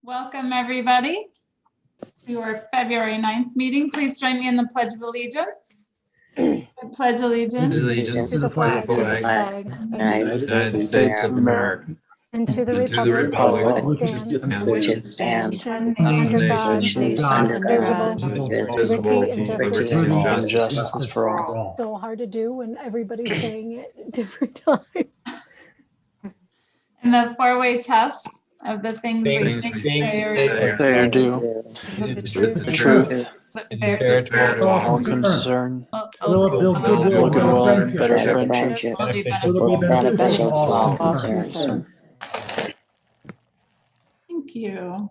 Welcome, everybody, to our February 9th meeting. Please join me in the Pledge of Allegiance. I pledge allegiance to the flag of the United States of America, and to the republic which which stands under one God, nation under God, indivisible, liberty and justice for all. so hard to do when everybody's saying it at different times. and the four-way test of the things we think They are due with the truth, fair to all concerned, will will goodwill and better friendship will be beneficial to all concerned. Thank you.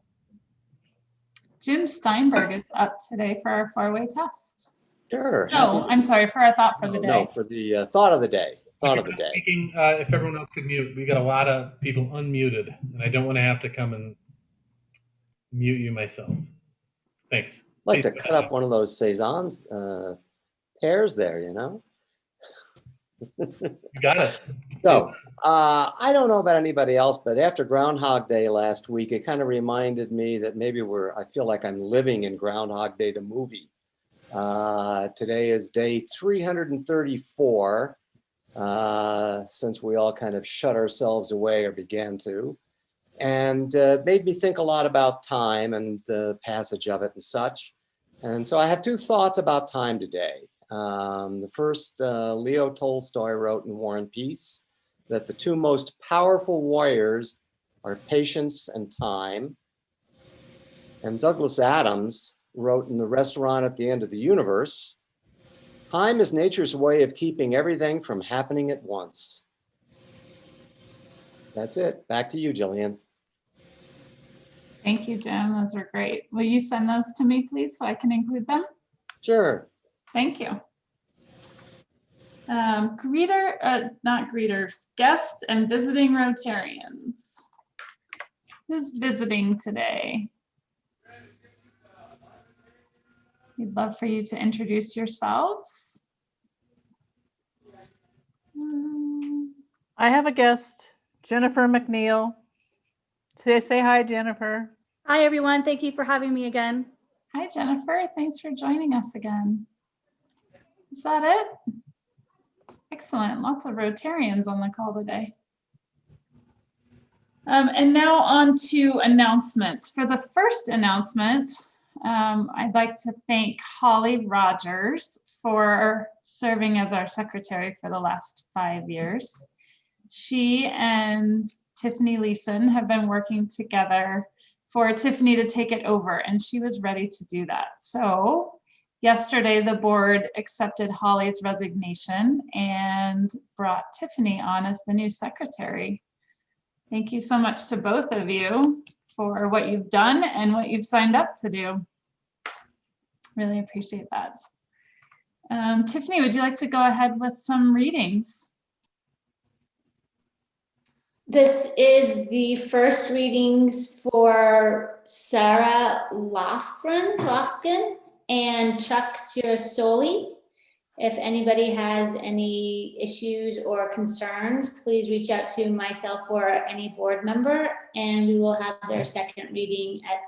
Jim Steinberg is up today for our four-way test. Sure. No, I'm sorry, for our thought for the day. No, for the thought of the day. Thought of the day. Speaking, if everyone else could mute, we got a lot of people unmuted, and I don't want to have to come and mute you myself. Thanks. I'd like to cut up one of those saisons pears there, you know? You got it. So, I don't know about anybody else, but after Groundhog Day last week, it kind of reminded me that maybe I feel like I'm living in Groundhog Day, the movie. Today is day 334, since we all kind of shut ourselves away or began to. And made me think a lot about time and the passage of it and such. And so I have two thoughts about time today. The first, Leo Tolstoy wrote in War and Peace that the two most powerful warriors are patience and time. And Douglas Adams wrote in The Restaurant at the End of the Universe, time is nature's way of keeping everything from happening at once. That's it. Back to you, Jillian. Thank you, Jim. Those were great. Will you send those to me, please, so I can include them? Sure. Thank you. Not greeters, guests and visiting Rotarians. Who's visiting today? We'd love for you to introduce yourselves. I have a guest, Jennifer McNeil. Say hi, Jennifer. Hi, everyone. Thank you for having me again. Hi, Jennifer. Thanks for joining us again. Is that it? Excellent. Lots of Rotarians on the call today. And now on to announcements. For the first announcement, I'd like to thank Holly Rogers for serving as our secretary for the last 5 years. She and Tiffany Leeson have been working together for Tiffany to take it over, and she was ready to do that. So yesterday, the board accepted Holly's resignation and brought Tiffany on as the new secretary. Thank you so much to both of you for what you've done and what you've signed up to do. Really appreciate that. Tiffany, would you like to go ahead with some readings? This is the first readings for Sarah Lofgren and Chuck Cirasoli. If anybody has any issues or concerns, please reach out to myself or any board member, and we will have their second reading at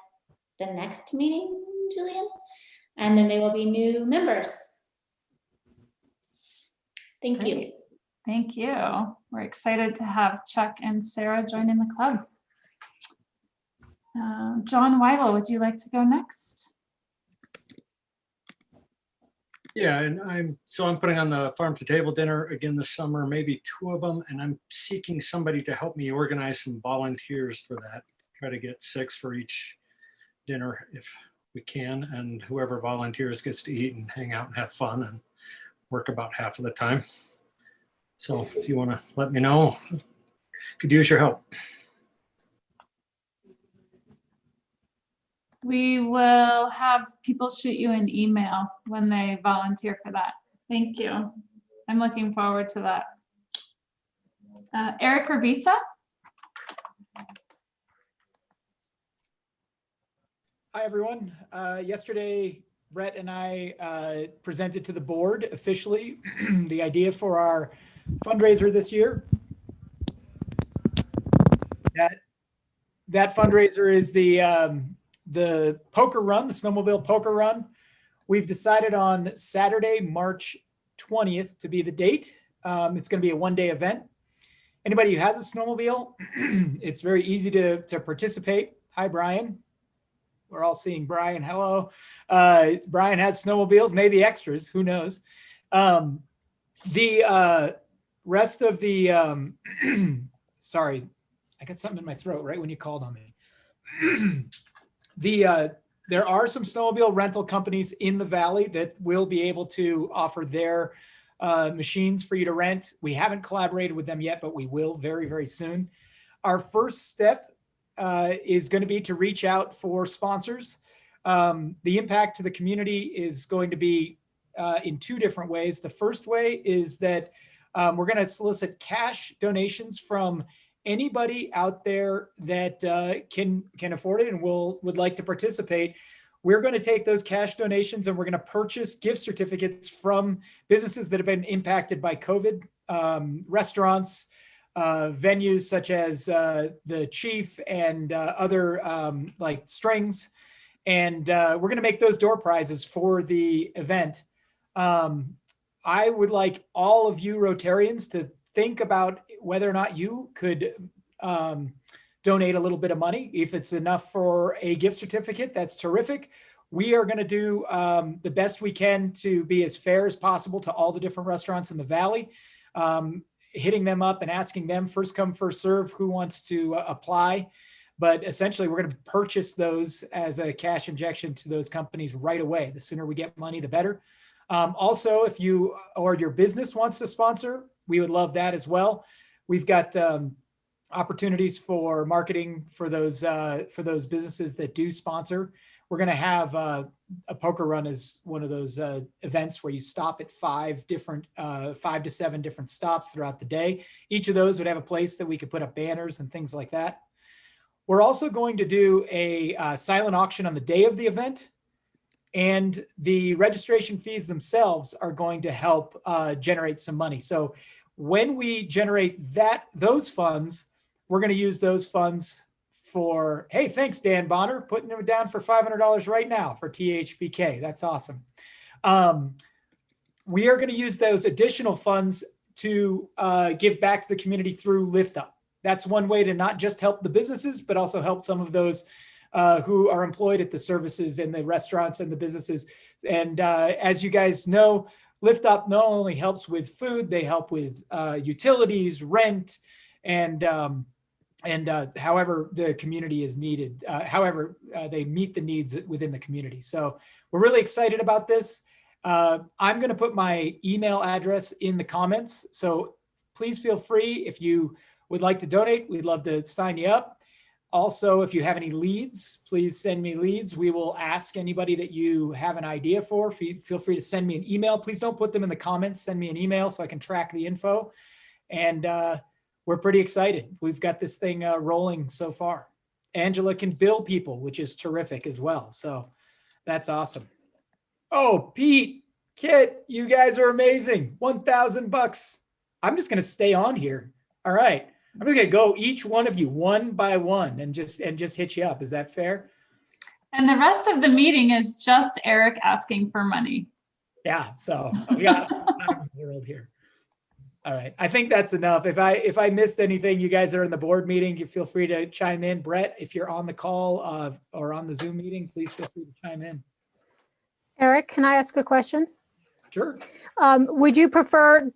the next meeting, Julian, and then they will be new members. Thank you. Thank you. We're excited to have Chuck and Sarah join in the club. John Weigel, would you like to go next? Yeah, and I'm putting on the farm to table dinner again this summer, maybe 2 of them, and I'm seeking somebody to help me organize some volunteers for that. Try to get 6 for each dinner if we can, and whoever volunteers gets to eat and hang out and have fun and work about half of the time. So if you want to let me know, could use your help. We will have people shoot you an email when they volunteer for that. Thank you. I'm looking forward to that. Eric Revisa. Hi, everyone. Yesterday, Brett and I presented to the board officially the idea for our fundraiser this year. That that fundraiser is the poker run, the snowmobile poker run. We've decided on Saturday, March 20th to be the date. It's going to be a one-day event. Anybody who has a snowmobile, it's very easy to participate. Hi, Brian. We're all seeing Brian. Hello. Brian has snowmobiles, maybe extras, who knows. The rest of the, sorry, I got something in my throat right when you called on me. There are some snowmobile rental companies in the Valley that will be able to offer their machines for you to rent. We haven't collaborated with them yet, but we will very, very soon. Our first step is going to be to reach out for sponsors. The impact to the community is going to be in two different ways. The first way is that we're going to solicit cash donations from anybody out there that can afford it and would like to participate. We're going to take those cash donations and we're going to purchase gift certificates from businesses that have been impacted by COVID, restaurants, venues such as the Chief and other like Strings. And we're going to make those door prizes for the event. I would like all of you Rotarians to think about whether or not you could donate a little bit of money. If it's enough for a gift certificate, that's terrific. We are going to do the best we can to be as fair as possible to all the different restaurants in the Valley, hitting them up and asking them first come, first serve who wants to apply. But essentially, we're going to purchase those as a cash injection to those companies right away. The sooner we get money, the better. Also, if you or your business wants to sponsor, we would love that as well. We've got opportunities for marketing for those businesses that do sponsor. We're going to have a poker run as one of those events where you stop at 5 to 7 different stops throughout the day. Each of those would have a place that we could put up banners and things like that. We're also going to do a silent auction on the day of the event. And the registration fees themselves are going to help generate some money. So when we generate those funds, we're going to use those funds for, hey, thanks, Dan Bonner, putting them down for $500 right now for THBK. That's awesome. We are going to use those additional funds to give back to the community through Lift Up. That's one way to not just help the businesses, but also help some of those who are employed at the services and the restaurants and the businesses. And as you guys know, Lift Up not only helps with food, they help with utilities, rent, and however the community is needed, however they meet the needs within the community. So we're really excited about this. I'm going to put my email address in the comments. So please feel free if you would like to donate. We'd love to sign you up. Also, if you have any leads, please send me leads. We will ask anybody that you have an idea for. Feel free to send me an email. Please don't put them in the comments. Send me an email so I can track the info. And we're pretty excited. We've got this thing rolling so far. Angela can bill people, which is terrific as well. So that's awesome. Oh, Pete, Kit, you guys are amazing. $1,000. I'm just going to stay on here. All right. I'm just going to go each one of you one by one and just hit you up. Is that fair? And the rest of the meeting is just Eric asking for money. Yeah. So we got the world here. All right. I think that's enough. If I missed anything, you guys are in the board meeting. You feel free to chime in. Brett, if you're on the call or on the Zoom meeting, please feel free to chime in. Eric, can I ask a question? Sure. Would you prefer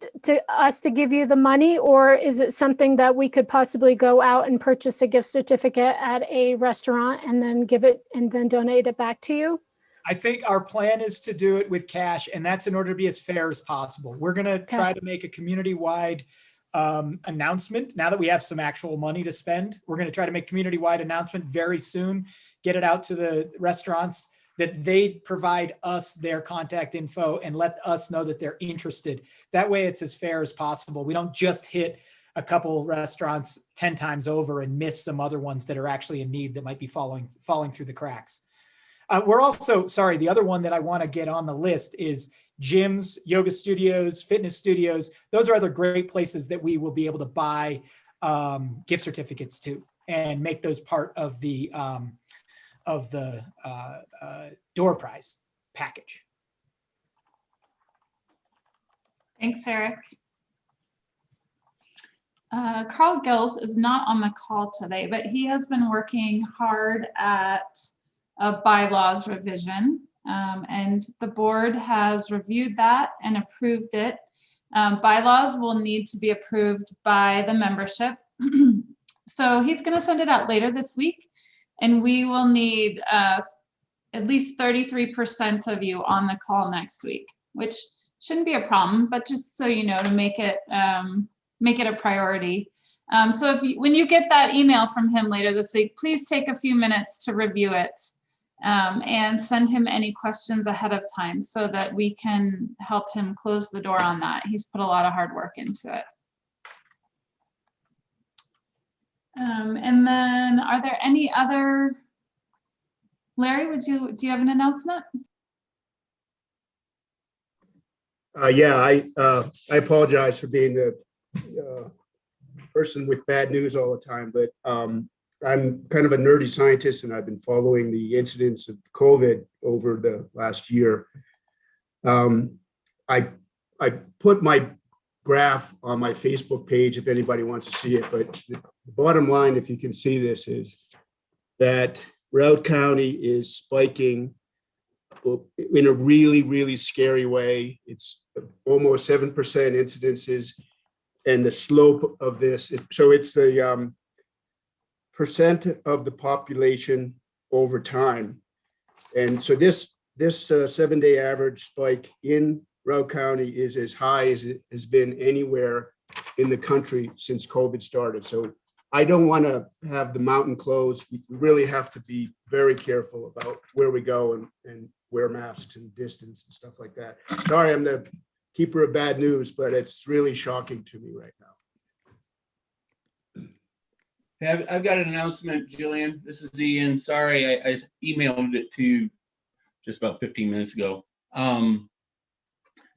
us to give you the money, or is it something that we could possibly go out and purchase a gift certificate at a restaurant and then give it and then donate it back to you? I think our plan is to do it with cash, and that's in order to be as fair as possible. We're going to try to make a community-wide announcement. Now that we have some actual money to spend, we're going to try to make community-wide announcement very soon, get it out to the restaurants, that they provide us their contact info and let us know that they're interested. That way it's as fair as possible. We don't just hit a couple restaurants 10 times over and miss some other ones that are actually in need that might be falling through the cracks. We're also, sorry, the other one that I want to get on the list is gyms, yoga studios, fitness studios. Those are other great places that we will be able to buy gift certificates to. and make those part of the door prize package. Thanks, Eric. Carl Gills is not on the call today, but he has been working hard at a bylaws revision, and the board has reviewed that and approved it. Bylaws will need to be approved by the membership. So he's going to send it out later this week, and we will need at least 33% of you on the call next week, which shouldn't be a problem, but just so you know, to make it a priority. So when you get that email from him later this week, please take a few minutes to review it and send him any questions ahead of time so that we can help him close the door on that. He's put a lot of hard work into it. And then are there any other, Larry, do you have an announcement? Yeah, I apologize for being the person with bad news all the time, but I'm kind of a nerdy scientist, and I've been following the incidence of COVID over the last year. I put my graph on my Facebook page if anybody wants to see it, but the bottom line, if you can see this, is that Routt County is spiking in a really, really scary way. It's almost 7% incidences, and the slope of this, so it's the percent of the population over time. And so this 7-day average spike in Routt County is as high as it has been anywhere in the country since COVID started. So I don't want to have the mountain closed. We really have to be very careful about where we go and wear masks and distance and stuff like that. Sorry, I'm the keeper of bad news, but it's really shocking to me right now. I've got an announcement, Jillian. This is Ian. Sorry, I emailed it to you just about 15 minutes ago.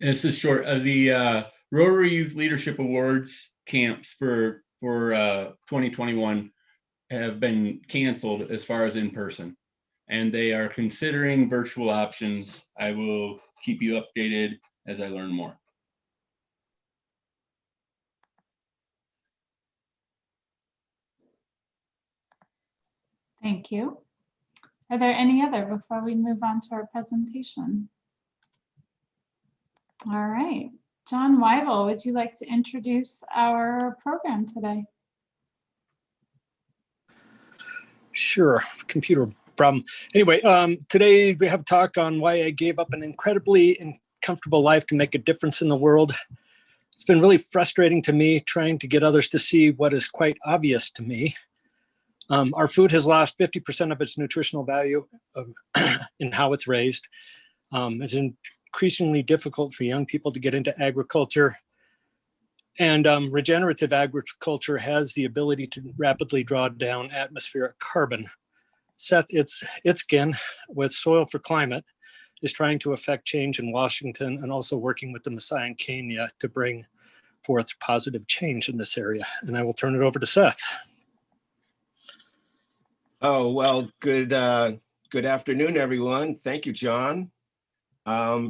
This is short. The Rotary Youth Leadership Awards camps for 2021 have been canceled as far as in person, and they are considering virtual options. I will keep you updated as I learn more. Thank you. Are there any other before we move on to our presentation? All right, John Weibel, would you like to introduce our program today? Sure, computer problem. Anyway, today we have a talk on why I gave up an incredibly comfortable life to make a difference in the world. It's been really frustrating to me trying to get others to see what is quite obvious to me. Our food has lost 50% of its nutritional value in how it's raised. It's increasingly difficult for young people to get into agriculture. And regenerative agriculture has the ability to rapidly draw down atmospheric carbon. Seth Itzkan with Soil for Climate is trying to affect change in Washington and also working with the Messiah in Kenya to bring forth positive change in this area. And I will turn it over to Seth. Oh, well, good afternoon, everyone. Thank you, John.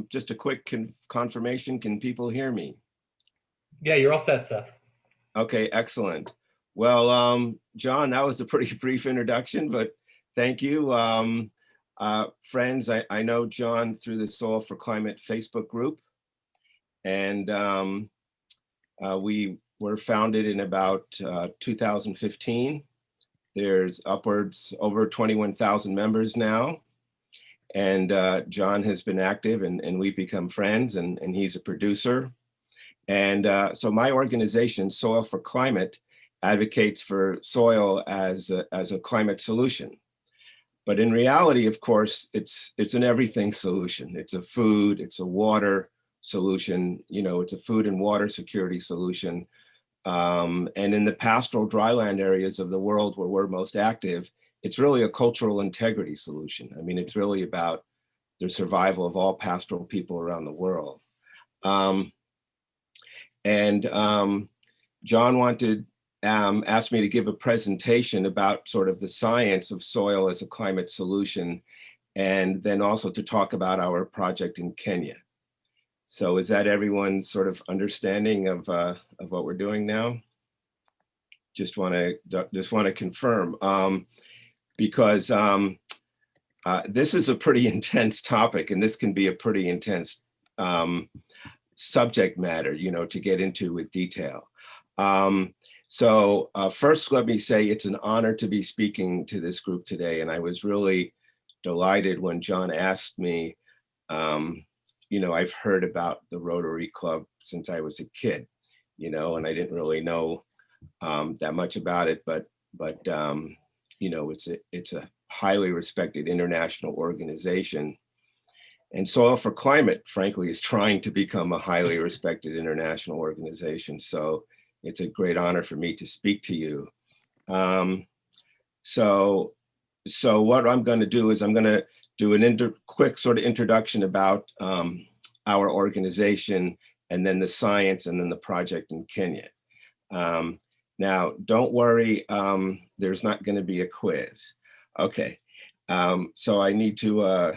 Just a quick confirmation. Can people hear me? Yeah, you're all set, Seth. Okay, excellent. Well, John, that was a pretty brief introduction, but thank you. Friends, I know John through the Soil for Climate Facebook group, and we were founded in about 2015. There's upwards over 21,000 members now. And John has been active and we've become friends, and he's a producer. And so my organization, Soil for Climate, advocates for soil as a climate solution. But in reality, of course, it's an everything solution. It's a food, it's a water solution, it's a food and water security solution. And in the pastoral dryland areas of the world where we're most active, it's really a cultural integrity solution. I mean, it's really about the survival of all pastoral people around the world. John wanted asked me to give a presentation about sort of the science of soil as a climate solution, and then also to talk about our project in Kenya. So is that everyone's sort of understanding of what we're doing now? Just want to confirm, because this is a pretty intense topic, and this can be a pretty intense subject matter, you know, to get into with detail. So first, let me say it's an honor to be speaking to this group today, and I was really delighted when John asked me. You know, I've heard about the Rotary Club since I was a kid, you know, and I didn't really know that much about it, but you know, it's a highly respected international organization. And Soil for Climate, frankly, is trying to become a highly respected international organization. So it's a great honor for me to speak to you. So what I'm going to do is I'm going to do an quick sort of introduction about our organization, and then the science, and then the project in Kenya. Now, don't worry, there's not going to be a quiz. Okay, so I need to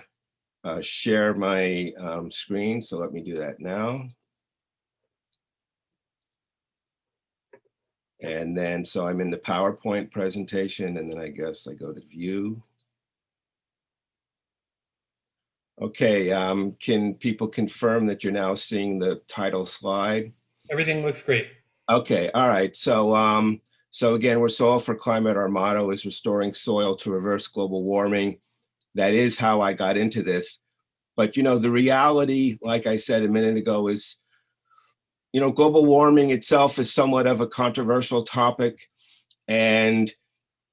share my screen, so let me do that now. And then, so I'm in the PowerPoint presentation, and then I guess I go to view. Okay, can people confirm that you're now seeing the title slide? Everything looks great. Okay, all right. So, so again, we're Soil for Climate. Our motto is restoring soil to reverse global warming. That is how I got into this. But, you know, the reality, like I said a minute ago, is, you know, global warming itself is somewhat of a controversial topic. And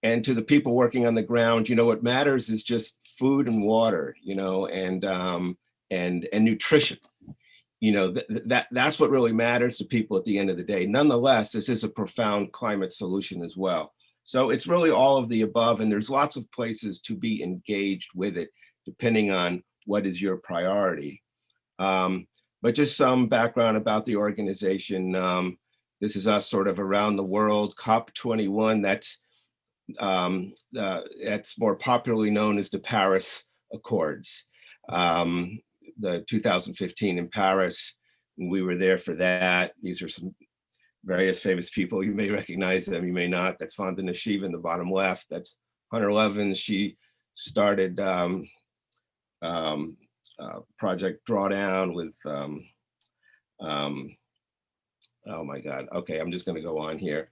to the people working on the ground, you know, what matters is just food and water, you know, and nutrition. You know, that's what really matters to people at the end of the day. Nonetheless, this is a profound climate solution as well. So it's really all of the above, and there's lots of places to be engaged with it, depending on what is your priority. But just some background about the organization. This is us sort of around the world. COP21, that's more popularly known as the Paris Accords. The 2015 in Paris, we were there for that. These are some various famous people. You may recognize them, you may not. That's Vandana Shiva in the bottom left. That's Hunter Levin. She started Project Drawdown with, oh my God, okay, I'm just gonna go on here.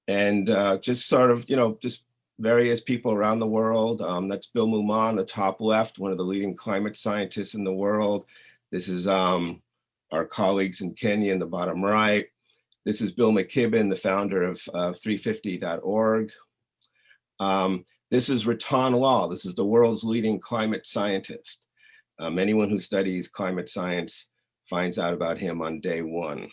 Just sort of, you know, just various people around the world. That's Bill Muma on the top left, one of the leading climate scientists in the world. This is our colleagues in Kenya in the bottom right. This is Bill McKibben, the founder of 350.org. This is Ratan Lal. This is the world's leading climate scientist. Anyone who studies climate science finds out about him on day one.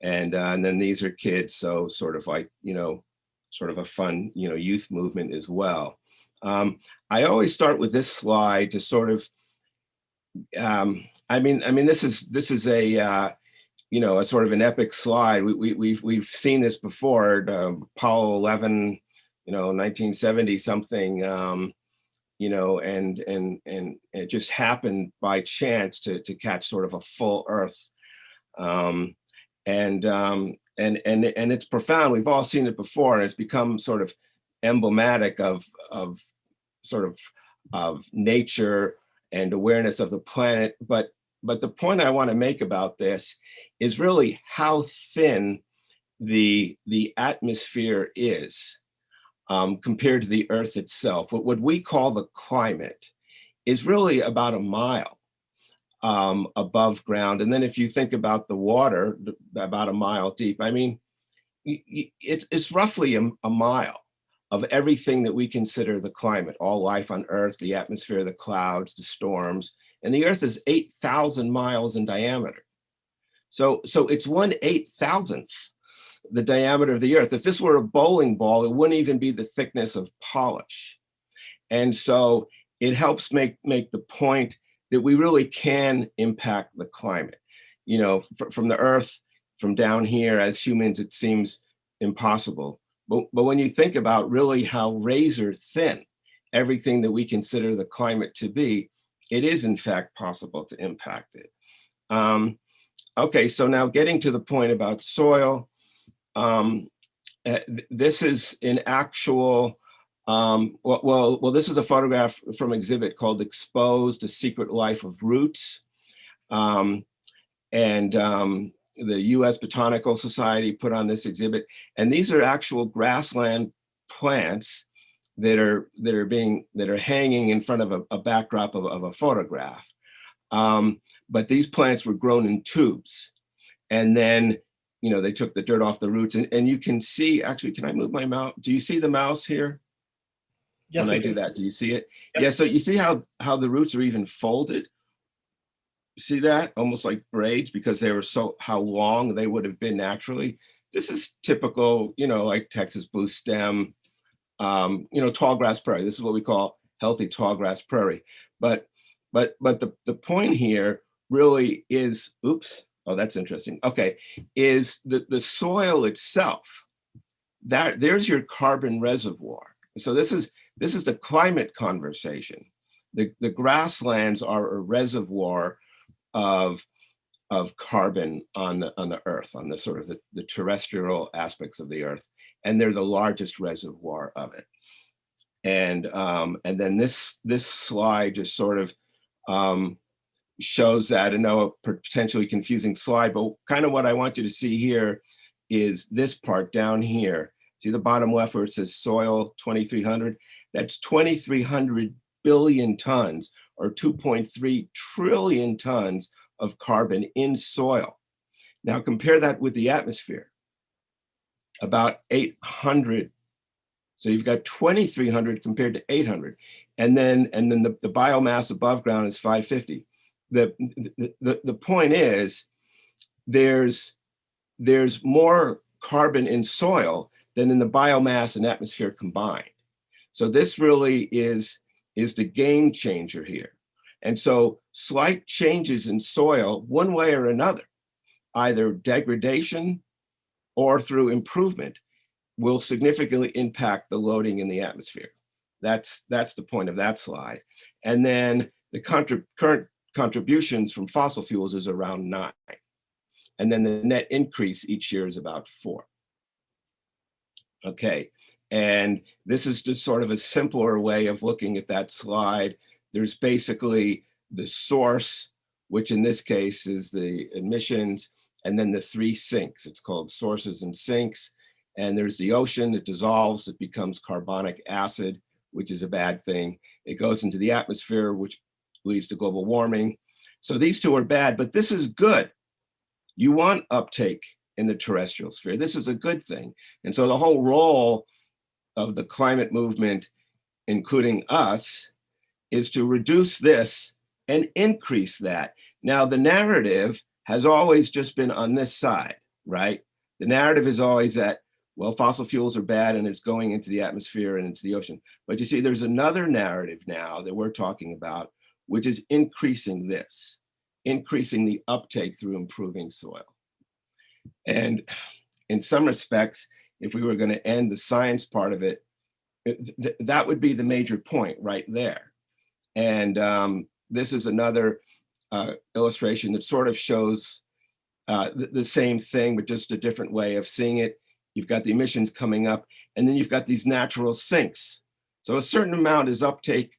And then these are kids, so sort of like, you know, sort of a fun, you know, youth movement as well. I always start with this slide to sort of, I mean, this is a, you know, a sort of an epic slide. We've seen this before. Apollo 11, you know, 1970 something, you know, and it just happened by chance to catch sort of a full Earth. And it's profound. We've all seen it before, and it's become sort of emblematic of nature and awareness of the planet. But the point I want to make about this is really how thin the atmosphere is compared to the Earth itself. What we call the climate is really about a mile above ground. And then if you think about the water, about a mile deep, I mean, it's roughly a mile of everything that we consider the climate, all life on Earth, the atmosphere, the clouds, the storms, and the Earth is 8,000 miles in diameter. So it's 1/8,000th the diameter of the Earth. If this were a bowling ball, it wouldn't even be the thickness of polish. And so it helps make the point that we really can impact the climate. You know, from the Earth, from down here. As humans, it seems impossible. But when you think about really how razor thin everything that we consider the climate to be, it is in fact possible to impact it. Okay, so now getting to the point about soil, this is an actual, well, this is a photograph from an exhibit called Exposed: The Secret Life of Roots. The US Botanical Society put on this exhibit. And these are actual grassland plants that are hanging in front of a backdrop of a photograph. But these plants were grown in tubes. And then, they took the dirt off the roots, and you can see, actually, can I move my mouse? Do you see the mouse here? Yes, when I we do can. that, do you see it? Yep. Yeah, so you see how the roots are even folded? See that? Almost like braids, because they were how long they would have been naturally. This is typical, like Texas blue stem, tall grass prairie. This is what we call healthy tall grass prairie. But the point here really is, oops, oh, that's interesting. Okay, is the soil itself. There's your carbon reservoir. So this is the climate conversation. The grasslands are a reservoir of carbon on the earth, on the sort of the terrestrial aspects of the earth, and they're the largest reservoir of it. And then this slide just sort of shows that. I know a potentially confusing slide, but kind of what I want you to see here is this part down here. See the bottom left where it says soil 2,300? That's 2,300 billion tons, or 2.3 trillion tons of carbon in soil. Now compare that with the atmosphere, about 800. So you've got 2,300 compared to 800. And then the biomass above ground is 550. The point is there's more carbon in soil than in the biomass and atmosphere combined. So this really is the game changer here. And so slight changes in soil, one way or another, either degradation or through improvement, will significantly impact the loading in the atmosphere. That's the point of that slide. And then the current contributions from fossil fuels is around 9. And then the net increase each year is about 4. Okay, and this is just sort of a simpler way of looking at that slide. There's basically the source, which in this case is the emissions, and then the 3 sinks. It's called sources and sinks. And there's the ocean, it dissolves, it becomes carbonic acid, which is a bad thing. It goes into the atmosphere, which leads to global warming. So these two are bad, but this is good. You want uptake in the terrestrial sphere. This is a good thing. And so the whole role of the climate movement, including us, is to reduce this and increase that. Now, the narrative has always just been on this side, right? The narrative is always that, well, fossil fuels are bad and it's going into the atmosphere and into the ocean. But you see, there's another narrative now that we're talking about, which is increasing this, increasing the uptake through improving soil. And in some respects, if we were going to end the science part of it, that would be the major point right there. And this is another illustration that sort of shows the same thing, but just a different way of seeing it. You've got the emissions coming up, and then you've got these natural sinks. So a certain amount is uptake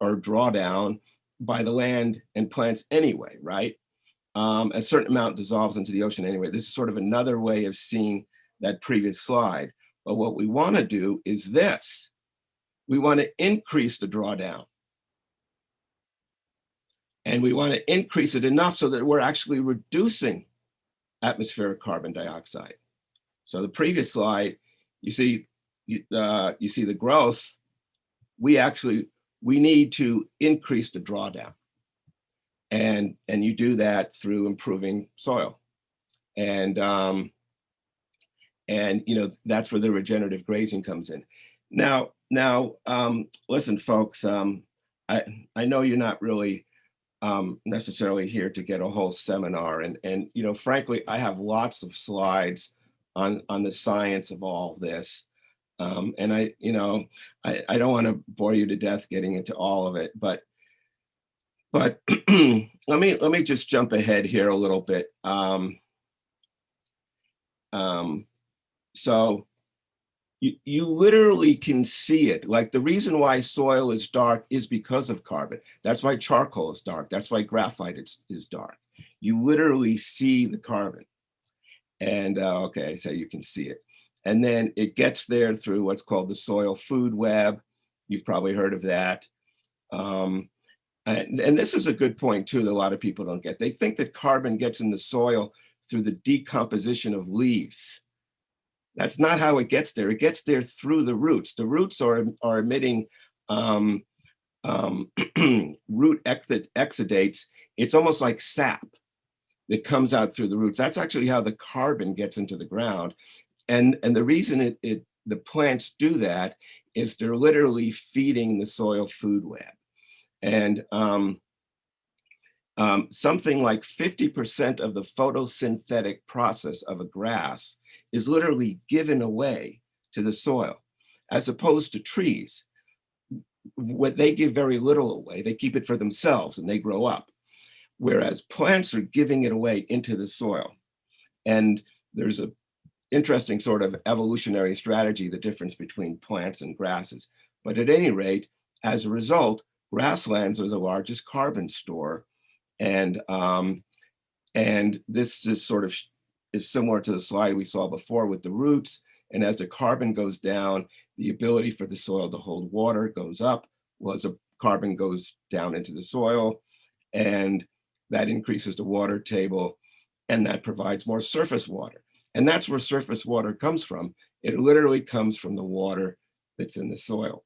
or drawdown by the land and plants anyway, right? A certain amount dissolves into the ocean anyway. This is sort of another way of seeing that previous slide. But what we want to do is this. We want to increase the drawdown. And we want to increase it enough so that we're actually reducing atmospheric carbon dioxide. So the previous slide, you see the growth. We need to increase the drawdown. And you do that through improving soil. And that's where the regenerative grazing comes in. Now, listen, folks, I know you're not really necessarily here to get a whole seminar. And you know, frankly, I have lots of slides on the science of all this. And I don't want to bore you to death getting into all of it, but let me just jump ahead here a little bit. So you literally can see it. Like, the reason why soil is dark is because of carbon. That's why charcoal is dark. That's why graphite is dark. You literally see the carbon. And okay, so you can see it. And then it gets there through what's called the soil food web. You've probably heard of that. And this is a good point too that a lot of people don't get. They think that carbon gets in the soil through the decomposition of leaves. That's not how it gets there. It gets there through the roots. The roots are emitting root exudates. It's almost like sap that comes out through the roots. That's actually how the carbon gets into the ground. And the reason the plants do that is they're literally feeding the soil food web. And something like 50% of the photosynthetic process of a grass is literally given away to the soil, as opposed to trees. What they give very little away, they keep it for themselves and they grow up. Whereas plants are giving it away into the soil. And there's an interesting sort of evolutionary strategy, the difference between plants and grasses. But at any rate, as a result, grasslands are the largest carbon store. And this is sort of is similar to the slide we saw before with the roots. And as the carbon goes down, the ability for the soil to hold water goes up. Well, as the carbon goes down into the soil, and that increases the water table, and that provides more surface water. And that's where surface water comes from. It literally comes from the water that's in the soil.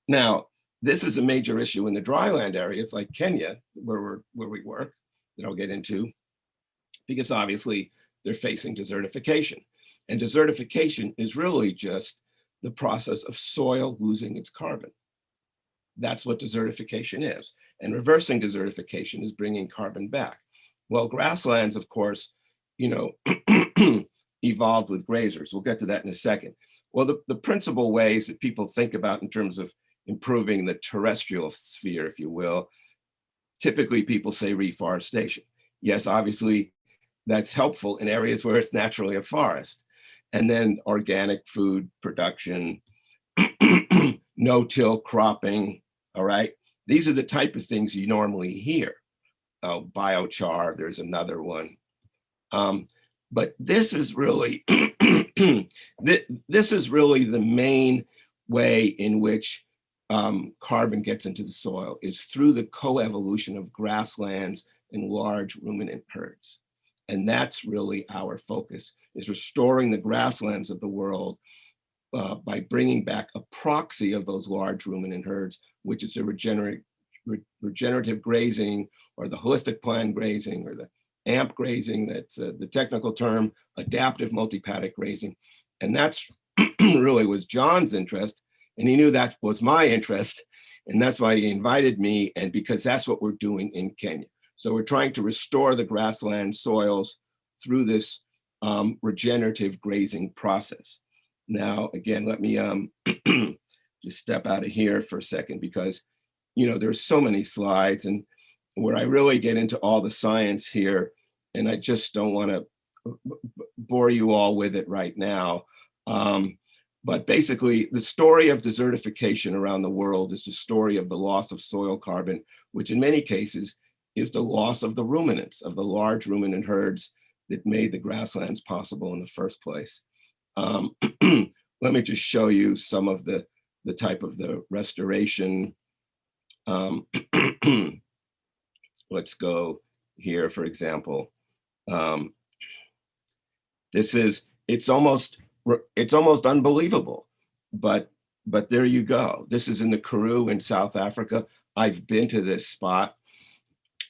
Now, this is a major issue in the dryland areas like Kenya, where we work, that I'll get into, because obviously they're facing desertification. And desertification is really just the process of soil losing its carbon. That's what desertification is. And reversing desertification is bringing carbon back. Well, grasslands, of course, evolved with grazers. We'll get to that in a second. Well, the principal ways that people think about in terms of improving the terrestrial sphere, if you will, typically people say reforestation. Yes, obviously that's helpful in areas where it's naturally a forest. And then organic food production, no-till cropping, all right? These are the type of things you normally hear. Biochar, there's another one. But this is really, this is really the main way in which carbon gets into the soil, is through the coevolution of grasslands and large ruminant herds. And that's really our focus, is restoring the grasslands of the world by bringing back a proxy of those large ruminant herds, which is the regenerative grazing, or the holistic plan grazing, or the AMP grazing, that's the technical term, adaptive multi-paddock grazing. And that's really was John's interest, and he knew that was my interest, and that's why he invited me, and because that's what we're doing in Kenya. So we're trying to restore the grassland soils through this regenerative grazing process. Now, again, let me just step out of here for a second, because there's so many slides, and where I really get into all the science here, and I just don't want to bore you all with it right now. But basically, the story of desertification around the world is the story of the loss of soil carbon, which in many cases is the loss of the ruminants, of the large ruminant herds that made the grasslands possible in the first place. Let me just show you some of the type of the restoration. Let's go here, for example. It's almost unbelievable, but there you go. This is in the Karoo in South Africa. I've been to this spot.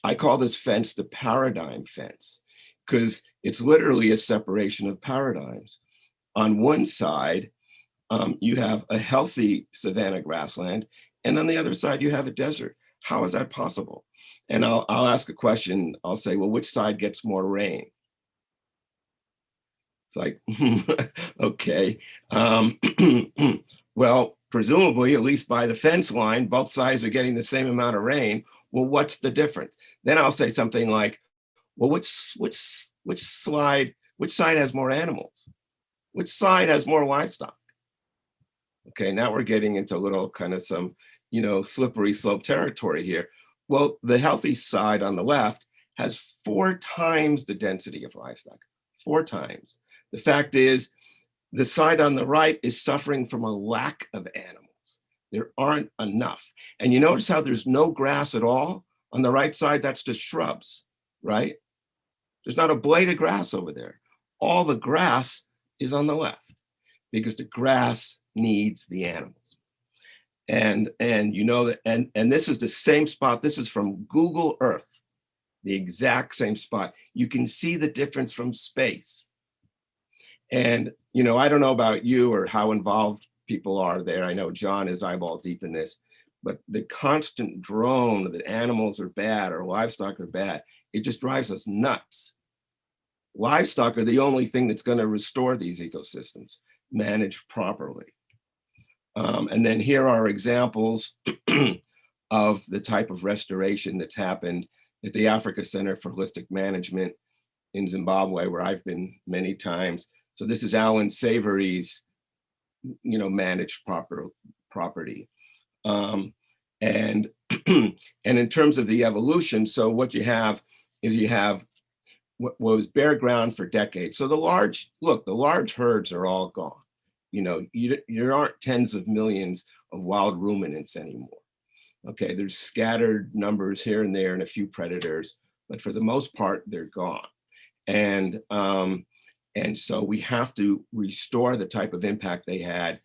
I call this fence the paradigm fence, because it's literally a separation of paradigms. On one side, you have a healthy savanna grassland, and on the other side, you have a desert. How is that possible? And I'll ask a question. I'll say, well, which side gets more rain? It's like, okay. Well, presumably, at least by the fence line, both sides are getting the same amount of rain. Well, what's the difference? Then I'll say something like, well, which side has more animals? Which side has more livestock? Okay, now we're getting into a little kind of some, slippery slope territory here. Well, the healthy side on the left has 4 times the density of livestock, 4 times. The fact is, the side on the right is suffering from a lack of animals. There aren't enough. And you notice how there's no grass at all? On the right side, that's just shrubs, right? There's not a blade of grass over there. All the grass is on the left because the grass needs the animals. And this is the same spot. This is from Google Earth, the exact same spot. You can see the difference from space. And, I don't know about you or how involved people are there. I know John is eyeball deep in this, but the constant drone that animals are bad or livestock are bad, it just drives us nuts. Livestock are the only thing that's going to restore these ecosystems, managed properly. And then here are examples of the type of restoration that's happened at the Africa Center for Holistic Management in Zimbabwe, where I've been many times. So this is Alan Savory's, managed property. And in terms of the evolution, so what you have is what was bare ground for decades. So the large herds are all gone. There aren't tens of millions of wild ruminants anymore. Okay, there's scattered numbers here and there and a few predators, but for the most part, they're gone. And so we have to restore the type of impact they had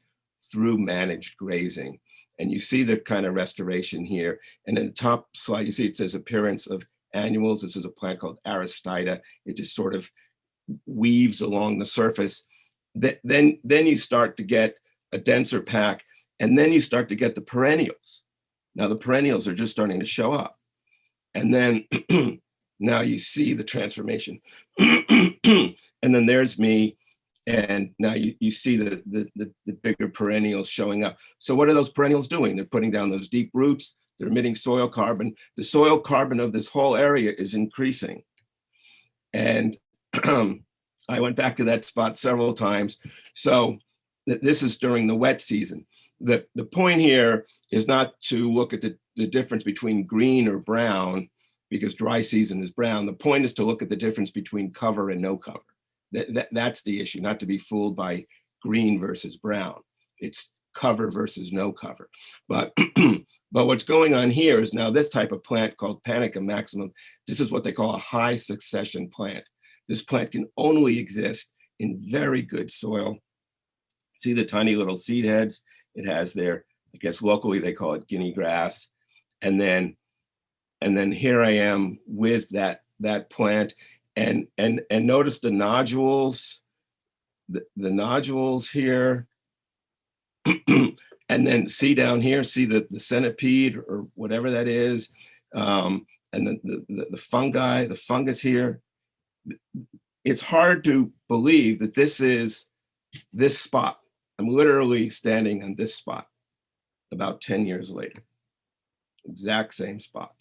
through managed grazing. And you see the kind of restoration here. And in the top slide, you see it says appearance of annuals. This is a plant called Aristida. It just sort of weaves along the surface. Then you start to get a denser pack, and then you start to get the perennials. Now the perennials are just starting to show up. And then now you see the transformation. And then there's me. And now you see the bigger perennials showing up. So what are those perennials doing? They're putting down those deep roots. They're emitting soil carbon. The soil carbon of this whole area is increasing. And I went back to that spot several times. So this is during the wet season. The point here is not to look at the difference between green or brown, because dry season is brown. The point is to look at the difference between cover and no cover. That's the issue, not to be fooled by green versus brown. It's cover versus no cover. But what's going on here is now this type of plant called Panica maximum, this is what they call a high succession plant. This plant can only exist in very good soil. See the tiny little seed heads? It has their, I guess locally they call it guinea grass. And then here I am with that plant. And notice the nodules, the nodules here. And then see down here, see the centipede or whatever that is. And then the fungi, the fungus here. It's hard to believe that this is this spot. I'm literally standing on this spot about 10 years later. Exact same spot.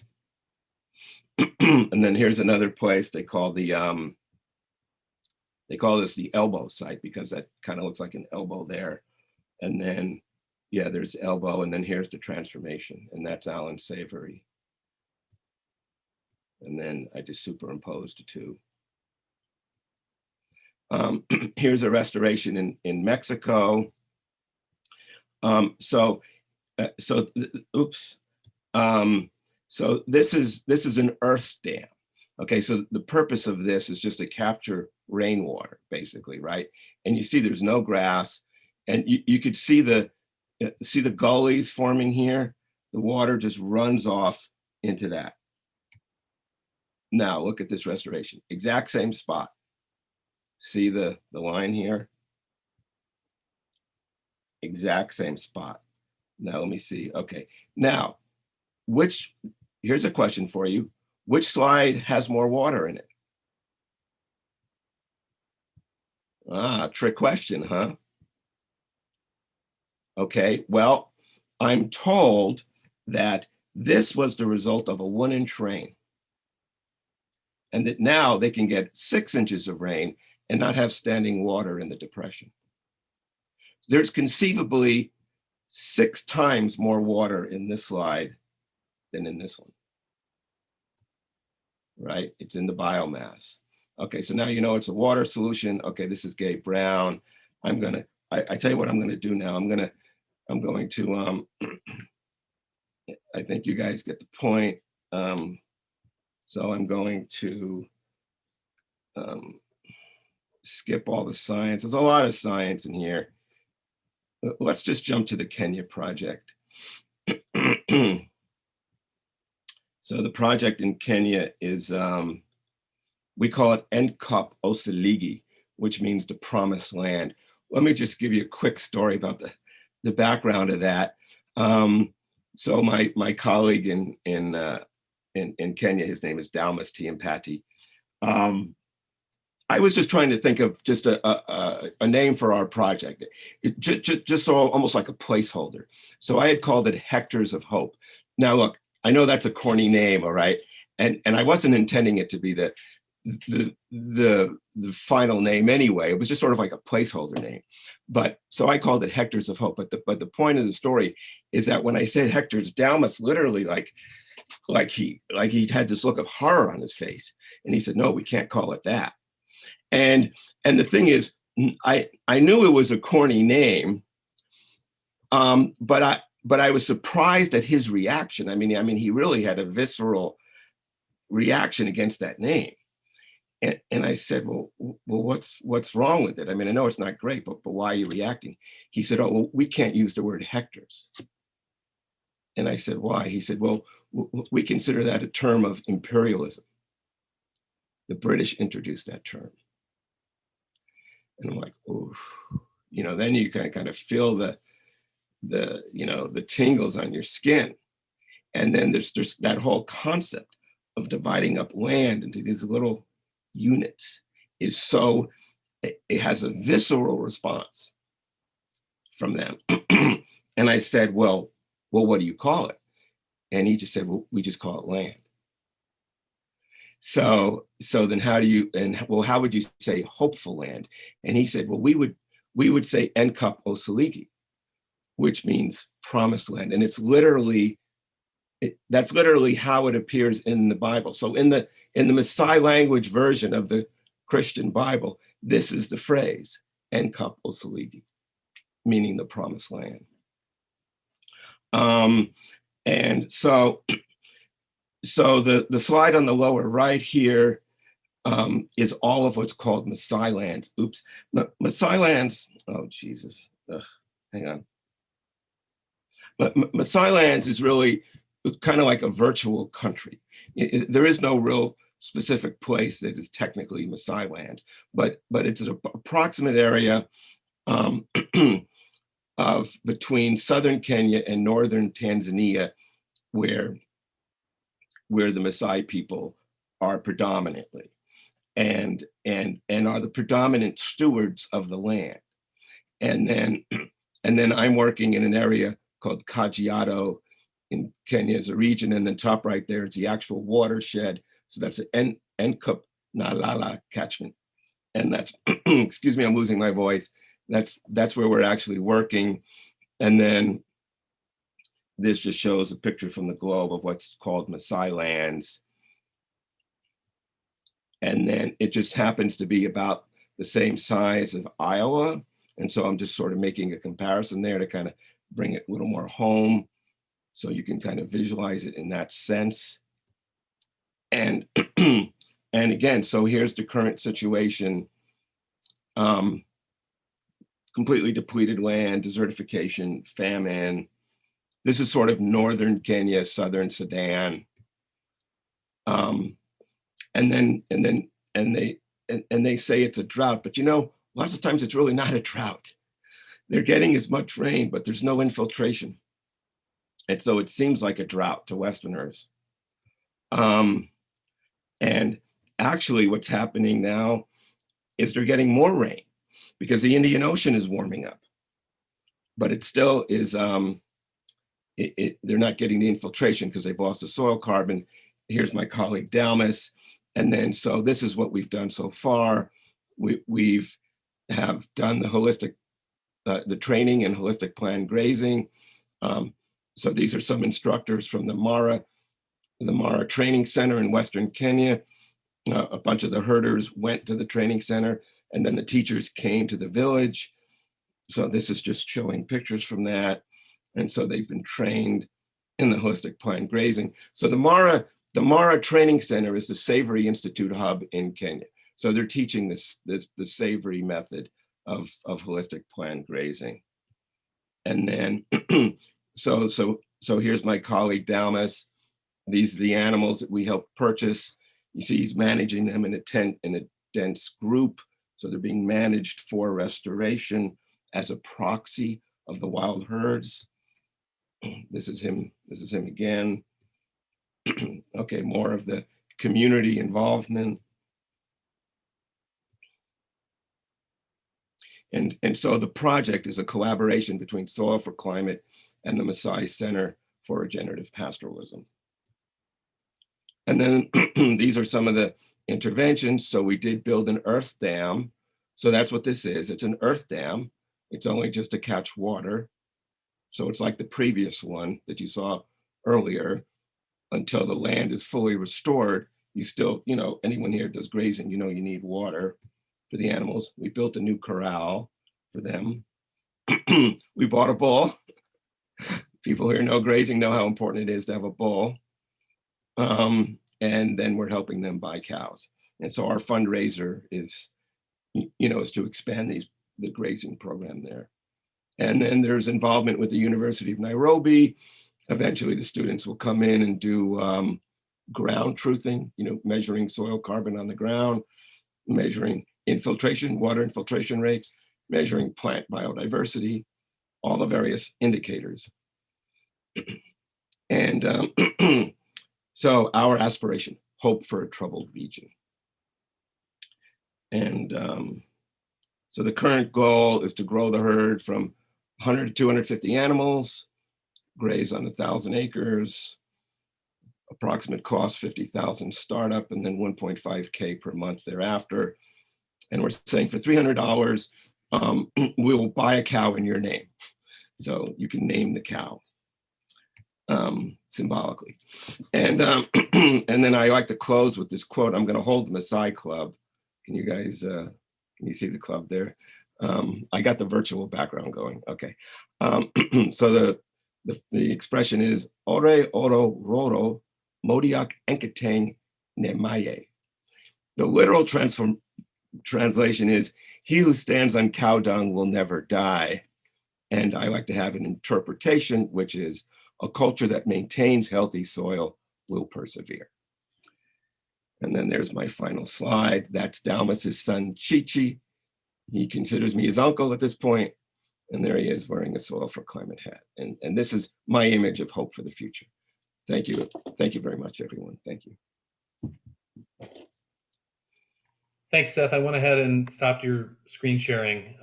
And then here's another place they call this the elbow site, because that kind of looks like an elbow there. And then, yeah, there's elbow, and then here's the transformation, and that's Alan Savory. And then I just superimposed the two. Here's a restoration in Mexico. So this is an earth dam. Okay, so the purpose of this is just to capture rainwater, basically, right? And you see there's no grass, and you could see the gullies forming here. The water just runs off into that. Now look at this restoration, exact same spot. See the line here? Exact same spot. Now let me see. Okay. Now, which here's a question for you. Which slide has more water in it? Ah, trick question, huh? Okay, well, I'm told that this was the result of a 1-inch rain, and that now they can get 6 inches of rain and not have standing water in the depression. There's conceivably 6 times more water in this slide than in this one, right? It's in the biomass. Okay, so now you know it's a water solution. Okay, this is Gabe Brown. I tell you what I'm gonna do now. I'm going to, I think you guys get the point. So I'm going to skip all the science. There's a lot of science in here. Let's just jump to the Kenya project. So the project in Kenya is, we call it Enkop Osiligi, which means the promised land. Let me just give you a quick story about the background of that. So my colleague in Kenya, his name is Dalmas Tiampati. I was just trying to think of just a name for our project, just so almost like a placeholder. So I had called it Hectares of Hope. Now look, I know that's a corny name, all right, and I wasn't intending it to be the final name anyway. It was just sort of like a placeholder name. But so I called it Hectares of Hope. But the point of the story is that when I said hectares, Dalmas literally like he had this look of horror on his face, and he said, "No, we can't call it that." And the thing is, I knew it was a corny name, but I was surprised at his reaction. I mean, he really had a visceral reaction against that name. And I said, well, what's wrong with it? I mean, I know it's not great, but why are you reacting? He said, oh, well, we can't use the word hectares. And I said, why? He said, well, we consider that a term of imperialism. The British introduced that term. And I'm like, oh, then you kind of feel the tingles on your skin. And then there's that whole concept of dividing up land into these little units is so, it has a visceral response from them. And I said, well, what do you call it? And he just said, well, we just call it land. So then how would you say hopeful land? And he said, well, we would say Enkop Osiligi, which means promised land. And it's literally, that's literally how it appears in the Bible. So in the Maasai language version of the Christian Bible, this is the phrase, Enkop Osiligi, meaning the promised land. And so the slide on the lower right here is all of what's called Maasai lands. Oops, Maasai lands, oh Jesus, hang on. But Maasai lands is really kind of like a virtual country. There is no real specific place that is technically Maasai land, but it's an approximate area of between southern Kenya and northern Tanzania, where the Maasai people are predominantly, and are the predominant stewards of the land. And then I'm working in an area called Kajiado in Kenya as a region, and then top right there is the actual watershed. So that's an Enkop Nalala catchment, and that's excuse me, I'm losing my voice. That's where we're actually working. And then this just shows a picture from the globe of what's called Maasai lands. And then it just happens to be about the same size of Iowa. And so I'm just sort of making a comparison there to kind of bring it a little more home, so you can kind of visualize it in that sense. And and again, so here's the current situation. Completely depleted land, desertification, famine. This is sort of northern Kenya, southern Sudan. And they say it's a drought, but lots of times it's really not a drought. They're getting as much rain, but there's no infiltration. And so it seems like a drought to Westerners. And actually what's happening now is they're getting more rain because the Indian Ocean is warming up. But it still is, they're not getting the infiltration because they've lost the soil carbon. Here's my colleague Dalmas. And then, so this is what we've done so far. We've have done the holistic, the training and holistic plan grazing. So these are some instructors from the Mara Training Center in Western Kenya. A bunch of the herders went to the training center and then the teachers came to the village. So this is just showing pictures from that. And so they've been trained in the holistic plan grazing. So the Mara Training Center is the Savory Institute hub in Kenya. So they're teaching the savory method of holistic plan grazing. And then, so here's my colleague Dalmas. These are the animals that we helped purchase. You see he's managing them in a tent, in a dense group. So they're being managed for restoration as a proxy of the wild herds. This is him again. Okay, more of the community involvement. And so the project is a collaboration between Soil for Climate and the Maasai Center for Regenerative Pastoralism. And then these are some of the interventions. So we did build an earth dam. So that's what this is. It's an earth dam. It's only just to catch water. So it's like the previous one that you saw earlier. Until the land is fully restored, you still, anyone here does grazing, you need water for the animals. We built a new corral for them. We bought a bull. People here know grazing know how important it is to have a bull. And then we're helping them buy cows. And so our fundraiser is, is to expand the grazing program there. And then there's involvement with the University of Nairobi. Eventually the students will come in and do ground truthing, measuring soil carbon on the ground, measuring infiltration, water infiltration rates, measuring plant biodiversity, all the various indicators. And so our aspiration, hope for a troubled region. And so the current goal is to grow the herd from 100 to 250 animals, graze on 1,000 acres, approximate cost 50,000 startup, and then 1.5K per month thereafter. And we're saying for $300, we will buy a cow in your name. So you can name the cow symbolically. And then I like to close with this quote. I'm going to hold the Maasai Club. Can you guys, can you see the club there? I got the virtual background going. Okay. So the expression is Ore Oro Roro Modiak Enkateng Nemaye. The literal translation is, he who stands on cow dung will never die. And I like to have an interpretation, which is, a culture that maintains healthy soil will persevere. And then there's my final slide. That's Dalmas's son, Chichi. He considers me his uncle at this point. And there he is wearing a Soil for Climate hat. And this is my image of hope for the future. Thank you. Thank you very much, everyone. Thank you. Thanks, Seth. I went ahead and stopped your screen sharing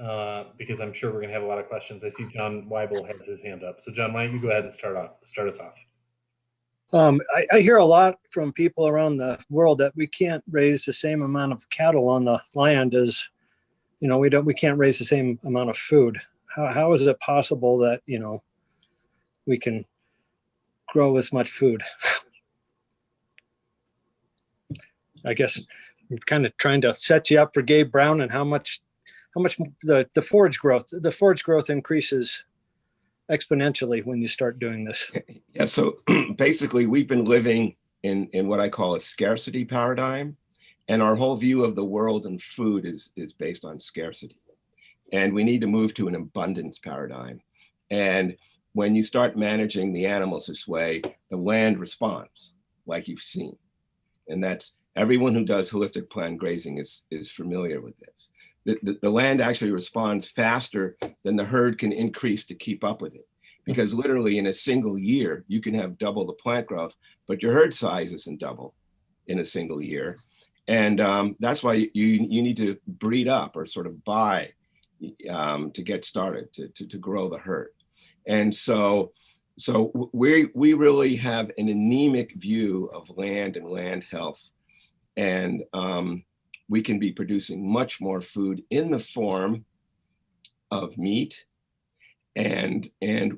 because I'm sure we're going to have a lot of questions. I see John Weibel has his hand up. So John, why don't you go ahead and start us off? I hear a lot from people around the world that we can't raise the same amount of cattle on the land as, we can't raise the same amount of food. How is it possible that, we can grow as much food? I guess I'm kind of trying to set you up for Gabe Brown and how much the forage growth increases exponentially when you start doing this. Yeah, so basically we've been living in what I call a scarcity paradigm, and our whole view of the world and food is based on scarcity. And we need to move to an abundance paradigm. And when you start managing the animals this way, the land responds, like you've seen. And that's, everyone who does holistic plan grazing is familiar with this. The land actually responds faster than the herd can increase to keep up with it. because literally in a single year, you can have double the plant growth, but your herd size isn't double in a single year. And that's why you need to breed up or sort of buy to get started, to grow the herd. And so we really have an anemic view of land and land health. And we can be producing much more food in the form of meat, and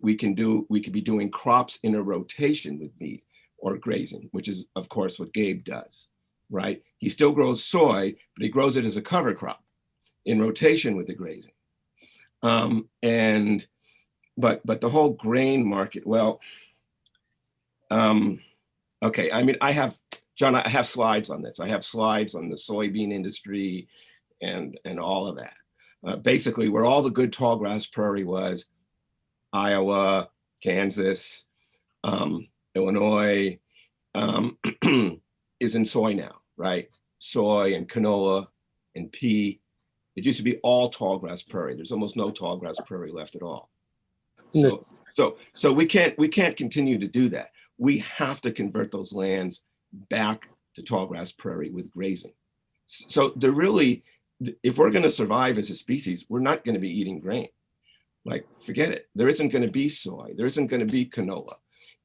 we can be doing crops in a rotation with meat or grazing, which is of course what Gabe does, right? He still grows soy, but he grows it as a cover crop in rotation with the grazing. But the whole grain market, well, okay, I mean, John, I have slides on this. I have slides on the soybean industry and all of that. Basically, where all the good tall grass prairie was, Iowa, Kansas, Illinois, is in soy now, right? Soy and canola and pea. It used to be all tall grass prairie. There's almost no tall grass prairie left at all. So we can't continue to do that. We have to convert those lands back to tall grass prairie with grazing. So if we're going to survive as a species, we're not going to be eating grain. Like, forget it. There isn't going to be soy. There isn't going to be canola.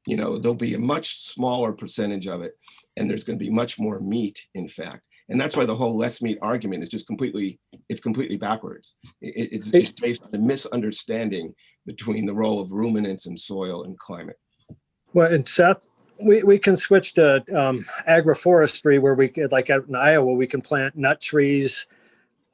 There'll be a much smaller percentage of it, and there's going to be much more meat, in fact. And that's why the whole less meat argument is just completely backwards. It's based on a misunderstanding between the role of ruminants in soil and climate. Well, and Seth, we can switch to agroforestry, where we could, like out in Iowa, we can plant nut trees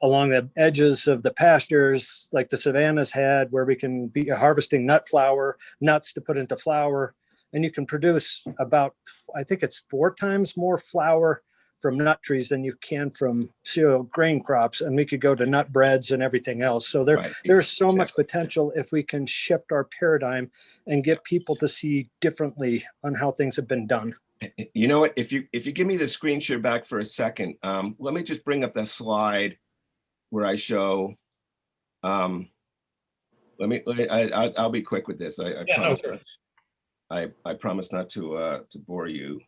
along the edges of the pastures, like the savannas had, where we can be harvesting nuts to put into flour. And you can produce about, I think it's 4 times more flour from nut trees than you can from cereal grain crops. And we could go to nut breads and everything else. So there's so much potential if we can shift our paradigm and get people to see differently on how things have been done. You know what, if you give me the screen share back for a second, let me just bring up that slide where I show, I'll be quick with this. I promise. No, I promise not to bore you.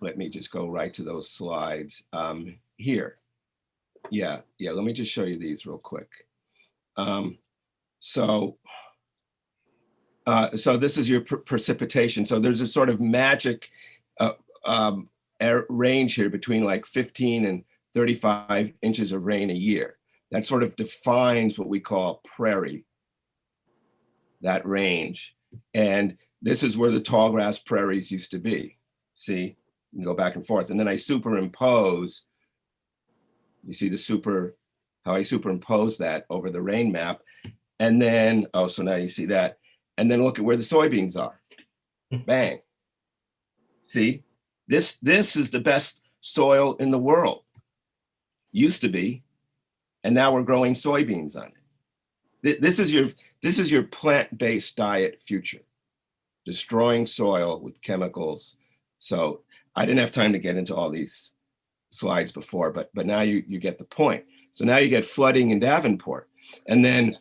Let me just go right to those slides here. Yeah, let me just show you these real quick. So this is your precipitation. So there's a sort of magic range here between like 15 and 35 inches of rain a year. That sort of defines what we call prairie, that range. And this is where the tall grass prairies used to be. See, you can go back and forth. And then I superimpose, you see how I superimpose that over the rain map. And then, so now you see that. And then look at where the soybeans are. Bang. See, this is the best soil in the world. Used to be, and now we're growing soybeans on it. This is your plant-based diet future, destroying soil with chemicals. So I didn't have time to get into all these slides before, but now you get the point. So now you get flooding in Davenport, and then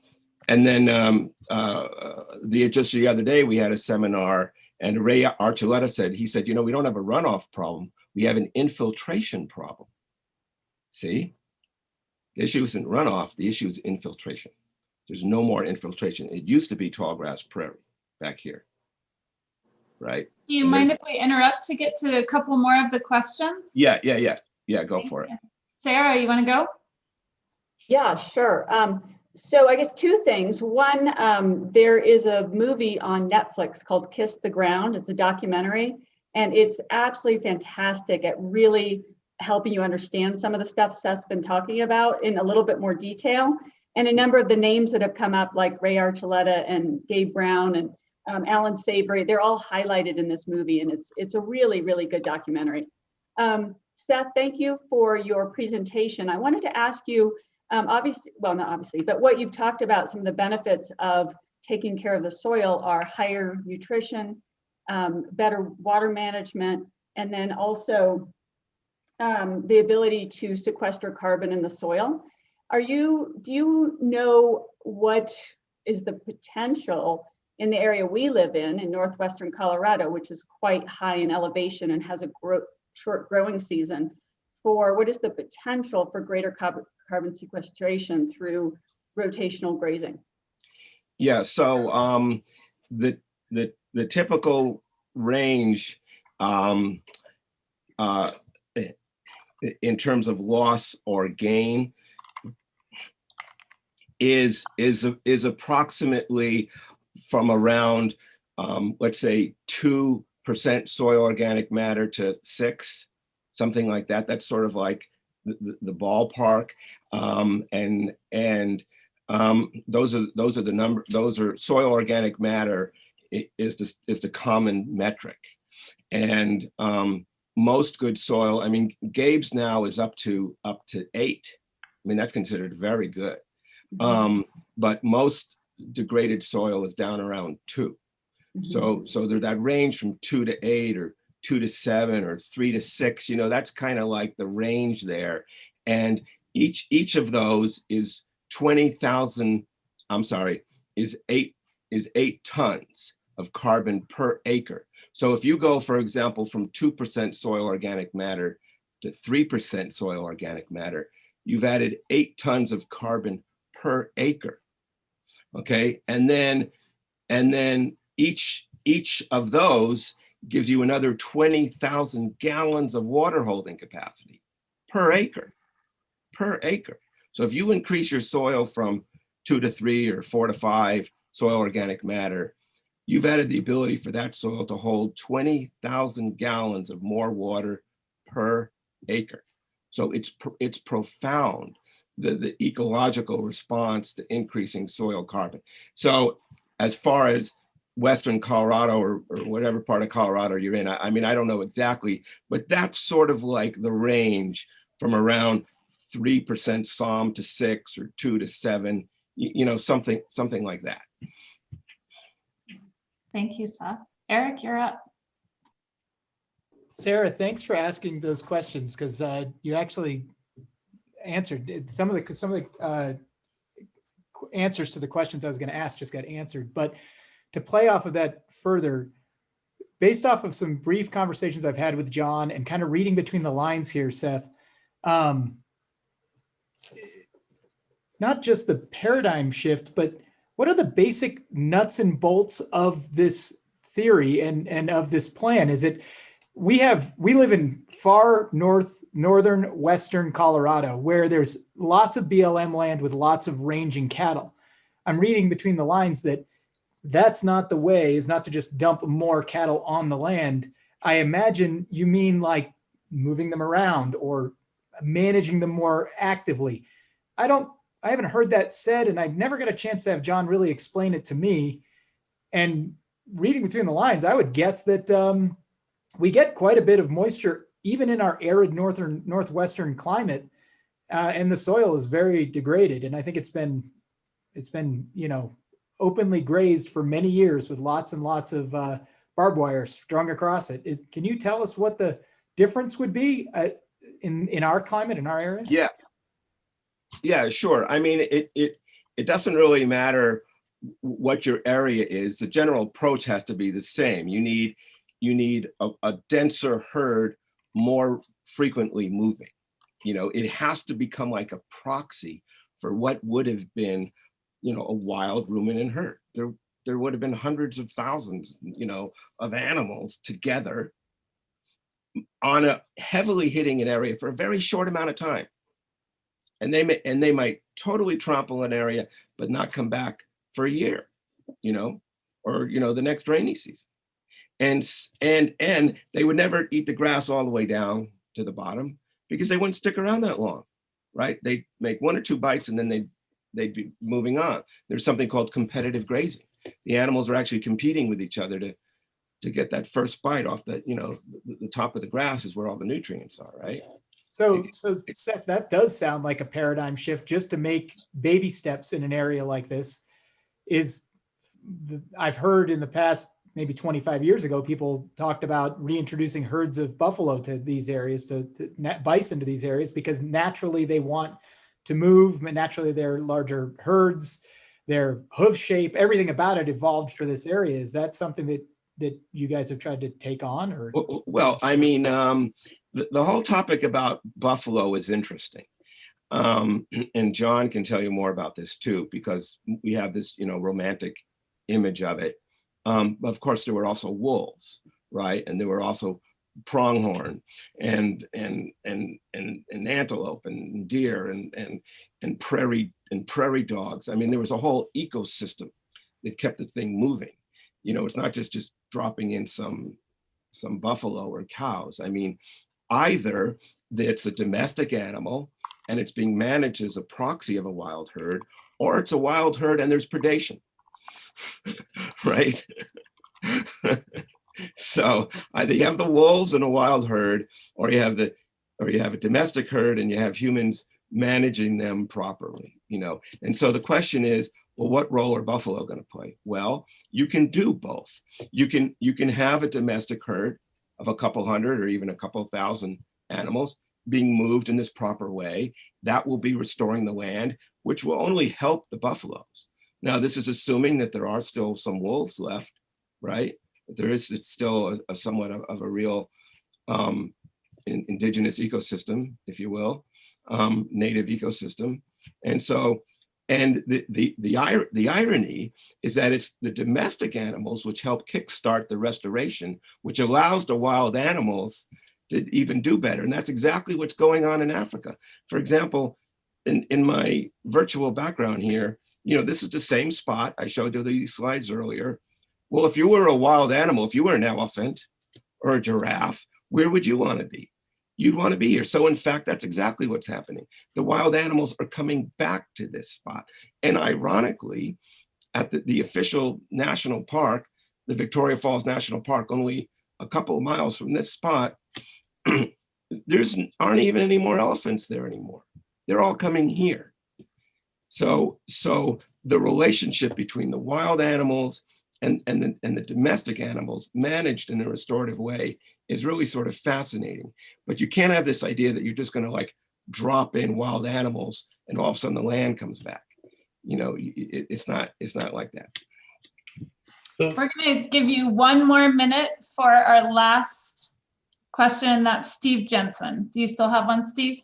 just the other day we had a seminar, and Ray Archuleta said, we don't have a runoff problem, we have an infiltration problem. See, the issue isn't runoff, the issue is infiltration. There's no more infiltration. It used to be tall grass prairie back here, right? Do you mind if we interrupt to get to a couple more of the questions? Yeah, go for it. Sarah, you want to go? Yeah, sure. So I guess 2 things. One, there is a movie on Netflix called Kiss the Ground. It's a documentary, and it's absolutely fantastic at really helping you understand some of the stuff Seth's been talking about in a little bit more detail. And a number of the names that have come up, like Ray Archuleta and Gabe Brown and Alan Savory, they're all highlighted in this movie, and it's a really, really good documentary. Seth, thank you for your presentation. I wanted to ask you, obviously, well, not obviously, but what you've talked about, some of the benefits of taking care of the soil are higher nutrition, better water management, and then also the ability to sequester carbon in the soil. Do you know what is the potential in the area we live in northwestern Colorado, which is quite high in elevation and has a short growing season, for what is the potential for greater carbon sequestration through rotational grazing? Yeah, so the typical range in terms of loss or gain is approximately from around let's say 2% soil organic matter to 6, something like that. That's sort of like the ballpark, and those are the number. Those are soil organic matter is the common metric, and most good soil. I mean, Gabe's now is up to 8. I mean, that's considered very good. But most degraded soil is down around 2. So there's that range from 2 to 8 or 2 to 7 or 3 to 6, you know, that's kind of like the range there. And each of those is 20,000, I'm sorry, is 8 tons of carbon per acre. So if you go, for example, from 2% soil organic matter to 3% soil organic matter, you've added 8 tons of carbon per acre. Okay, and then each of those gives you another 20,000 gallons of water holding capacity per acre. So if you increase your soil from 2 to 3 or 4 to 5 soil organic matter, you've added the ability for that soil to hold 20,000 gallons of more water per acre. So it's profound, the ecological response to increasing soil carbon. So as far as Western Colorado or whatever part of Colorado you're in, I mean, I don't know exactly, but that's sort of like the range from around 3% SOM to 6 or 2 to 7, you know, something like that. Thank you, Seth. Eric, you're up. Sarah, thanks for asking those questions, because you actually answered some of the answers to the questions I was going to ask just got answered. But to play off of that further, based off of some brief conversations I've had with John and kind of reading between the lines here, Seth, not just the paradigm shift, but what are the basic nuts and bolts of this theory and of this plan? Is it, we live in far northern western Colorado, where there's lots of BLM land with lots of ranging cattle. I'm reading between the lines that that's not the way, is not to just dump more cattle on the land. I imagine you mean like moving them around or managing them more actively. I haven't heard that said, and I never got a chance to have John really explain it to me. And reading between the lines, I would guess that we get quite a bit of moisture, even in our arid northwestern climate, and the soil is very degraded. And I think it's been, you know, openly grazed for many years with lots and lots of barbed wire strung across it. Can you tell us what the difference would be in our climate, in our area? Yeah, sure. I mean, it doesn't really matter what your area is. The general approach has to be the same. You need a denser herd more frequently moving. You know, it has to become like a proxy for what would have been, you know, a wild ruminant herd. There would have been hundreds of thousands, you know, of animals together on a heavily hitting an area for a very short amount of time. And they might totally trample an area, but not come back for a year, you know, or, you know, the next rainy season. And they would never eat the grass all the way down to the bottom because they wouldn't stick around that long, right? They'd make 1 or 2 bites and then they'd be moving on. There's something called competitive grazing. The animals are actually competing with each other to get that first bite off the, you know, the top of the grass is where all the nutrients are, right? So Seth, that does sound like a paradigm shift just to make baby steps in an area like this. I've heard in the past, maybe 25 years ago, people talked about reintroducing herds of buffalo to these areas, to bison to these areas, because naturally they want to move, naturally they're larger herds. their hoof shape, everything about it evolved for this area. Is that something that you guys have tried to take on? Or Well, I mean, the whole topic about buffalo is interesting. And John can tell you more about this too, because we have this, romantic image of it. Of course, there were also wolves, right? And there were also pronghorn and antelope and deer and prairie dogs. I mean, there was a whole ecosystem that kept the thing moving. It's not just dropping in some buffalo or cows. I mean, either it's a domestic animal and it's being managed as a proxy of a wild herd, or it's a wild herd and there's predation, right? So either you have the wolves in a wild herd, or you have a domestic herd and you have humans managing them properly, And so the question is, well, what role are buffalo going to play? Well, you can do both. You can have a domestic herd of a couple hundred or even a couple thousand animals being moved in this proper way. That will be restoring the land, which will only help the buffaloes. Now, this is assuming that there are still some wolves left, right? It's still a somewhat of a real indigenous ecosystem, if you will, native ecosystem. And so, and the irony is that it's the domestic animals which help kickstart the restoration, which allows the wild animals to even do better. And that's exactly what's going on in Africa. For example, in my virtual background here, this is the same spot. I showed you these slides earlier. Well, if you were a wild animal, if you were an elephant or a giraffe, where would you want to be? You'd want to be here. So in fact, that's exactly what's happening. The wild animals are coming back to this spot. And ironically, at the official national park, the Victoria Falls National Park, only a couple of miles from this spot, aren't even any more elephants there anymore. They're all coming here. So the relationship between the wild animals and the domestic animals managed in a restorative way is really sort of fascinating. But you can't have this idea that you're just going to like drop in wild animals and all of a sudden the land comes back. It's not like that. We're going to give you one more minute for our last question. That's Steve Jensen. Do you still have one, Steve?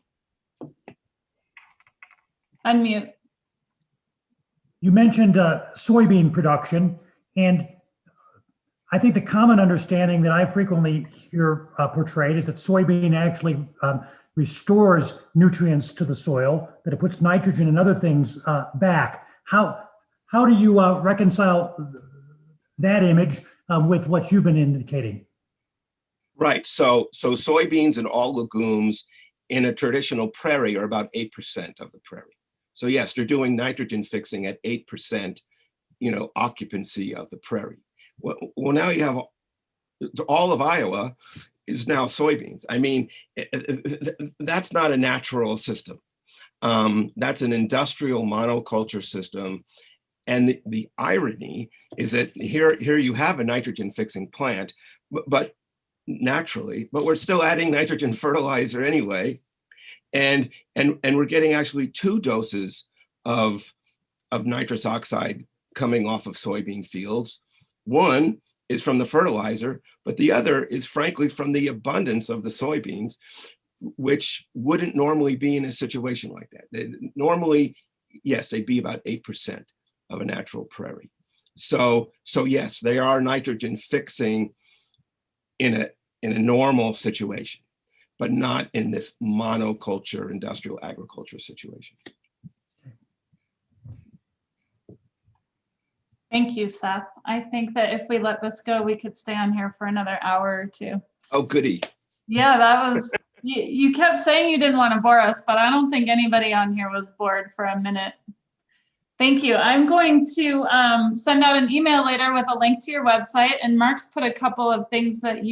Unmute. You mentioned soybean production, and I think the common understanding that I frequently hear portrayed is that soybean actually restores nutrients to the soil, that it puts nitrogen and other things back. How do you reconcile that image with what you've been indicating? Right. So soybeans and all legumes in a traditional prairie are about 8% of the prairie. So yes, they're doing nitrogen fixing at 8%, occupancy of the prairie. Well, now you have all of Iowa is now soybeans. I mean, that's not a natural system. That's an industrial monoculture system. And the irony is that here you have a nitrogen fixing plant, but naturally, but we're still adding nitrogen fertilizer anyway. And we're getting actually 2 doses of nitrous oxide coming off of soybean fields. One is from the fertilizer, but the other is frankly from the abundance of the soybeans, which wouldn't normally be in a situation like that. Normally, yes, they'd be about 8% of a natural prairie. So yes, they are nitrogen fixing in a normal situation, but not in this monoculture industrial agriculture situation. Thank you, Seth. I think that if we let this go, we could stay on here for another hour or 2. Oh, goody. Yeah, that was, you kept saying you didn't want to bore us, but I don't think anybody on here was bored for a minute. Thank you. I'm going to send out an email later with a link to your website, and Mark's put a couple of things that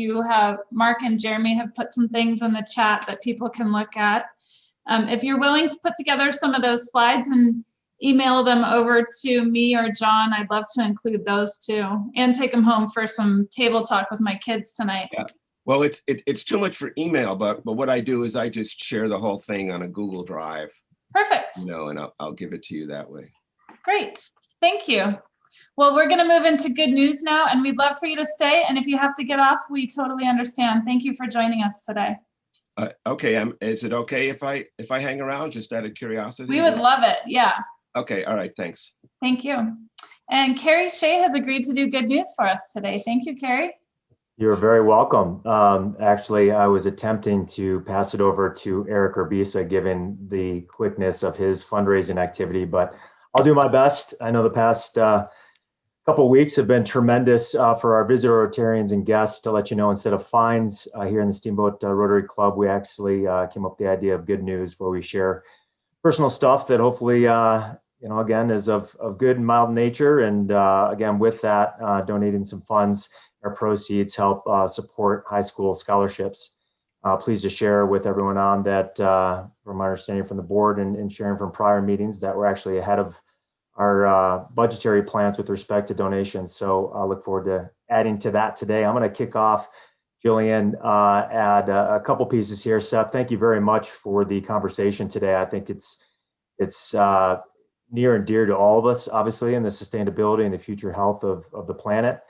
Mark and Jeremy have put some things in the chat that people can look at. If you're willing to put together some of those slides and email them over to me or John, I'd love to include those too, and take them home for some table talk with my kids tonight. Yeah. Well, it's too much for email, but what I do is I just share the whole thing on a Google Drive. Perfect. And I'll give it to you that way. Great. Thank you. Well, we're going to move into good news now, and we'd love for you to stay. And if you have to get off, we totally understand. Thank you for joining us today. Okay, is it okay if I hang around just out of curiosity? We would love it. Yeah. Okay, all right, thanks. Thank you. And Carrie Shea has agreed to do good news for us today. Thank you, Carrie. You're very welcome. Actually, I was attempting to pass it over to Eric Urbisa, given the quickness of his fundraising activity, but I'll do my best. I know the past couple of weeks have been tremendous for our visitor Rotarians and guests. To let you know, instead of fines here in the Steamboat Rotary Club, we actually came up with the idea of good news, where we share personal stuff that hopefully, again, is of good and mild nature. And again, with that, donating some funds, our proceeds help support high school scholarships. Pleased to share with everyone on that, from my understanding from the board and sharing from prior meetings, that we're actually ahead of our budgetary plans with respect to donations. So I look forward to adding to that today. I'm going to kick off, Jillian, add a couple pieces here. Seth, thank you very much for the conversation today. I think it's near and dear to all of us, obviously, in the sustainability and the future health of the planet.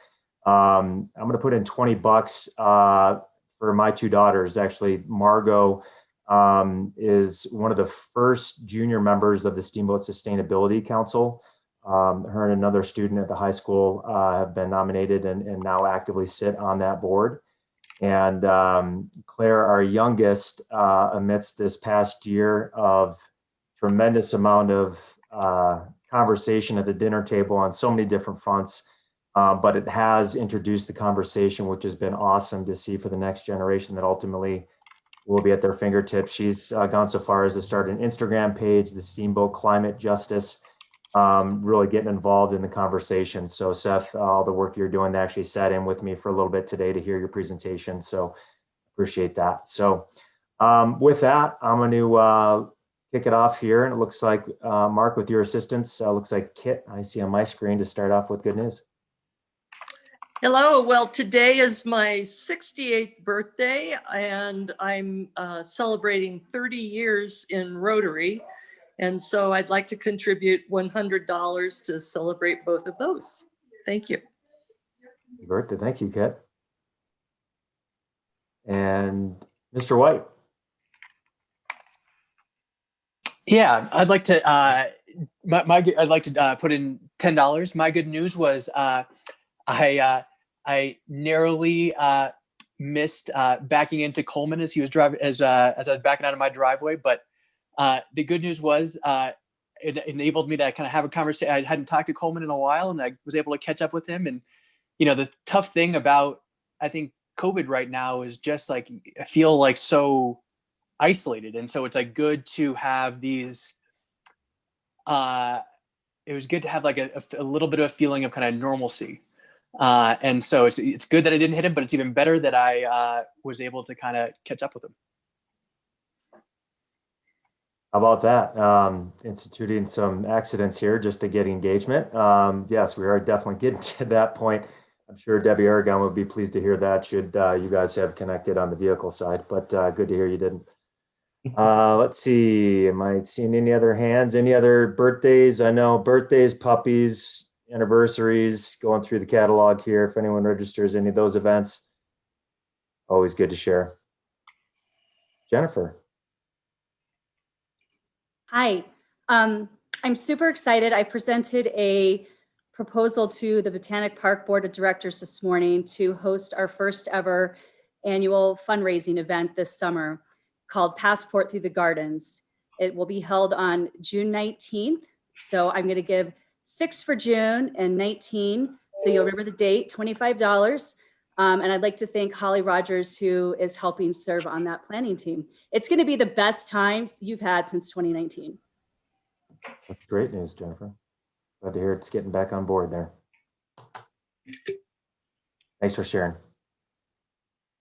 I'm going to put in $20 for my two daughters. Actually, Margot is one of the first junior members of the Steamboat Sustainability Council. Her and another student at the high school have been nominated and now actively sit on that board. And Claire, our youngest, amidst this past year of tremendous amount of conversation at the dinner table on so many different fronts, but it has introduced the conversation, which has been awesome to see for the next generation that ultimately will be at their fingertips. She's gone so far as to start an Instagram page, the Steamboat Climate Justice, really getting involved in the conversation. So Seth, all the work you're doing, they actually sat in with me for a little bit today to hear your presentation. So appreciate that. So with that, I'm going to kick it off here. And it looks like, Mark, with your assistance, looks like Kit, I see on my screen to start off with good news. Hello. Well, today is my 68th birthday, and I'm celebrating 30 years in Rotary. And so I'd like to contribute $100 to celebrate both of those. Thank you. Happy birthday. Thank you, Kit. And Mr. White. Yeah, I'd like to I'd like to put in $10. My good news was I narrowly missed backing into Coleman as he was driving, as I was backing out of my driveway. But the good news was it enabled me to kind of have a conversation. I hadn't talked to Coleman in a while, and I was able to catch up with him. And the tough thing about, I think, COVID right now is just like, I feel like so isolated, and so it's like good to have these. It was good to have like a little bit of a feeling of kind of normalcy. And so it's good that I didn't hit him, but it's even better that I was able to kind of catch up with him. How about that? Instituting some accidents here just to get engagement. Yes, we are definitely getting to that point. I'm sure Debbie Aragon would be pleased to hear that, should you guys have connected on the vehicle side, but good to hear you didn't. Let's see, am I seeing any other hands? Any other birthdays? I know birthdays, puppies, anniversaries, going through the catalog here. If anyone registers any of those events, always good to share. Jennifer. Hi, I'm super excited. I presented a proposal to the Botanic Park Board of Directors this morning to host our first ever annual fundraising event this summer called Passport Through the Gardens. It will be held on June 19th. So I'm going to give 6 for June and 19. So you'll remember the date, $25. And I'd like to thank Holly Rogers, who is helping serve on that planning team. It's going to be the best times you've had since 2019. That's great news, Jennifer. Glad to hear it's getting back on board there. Thanks for sharing.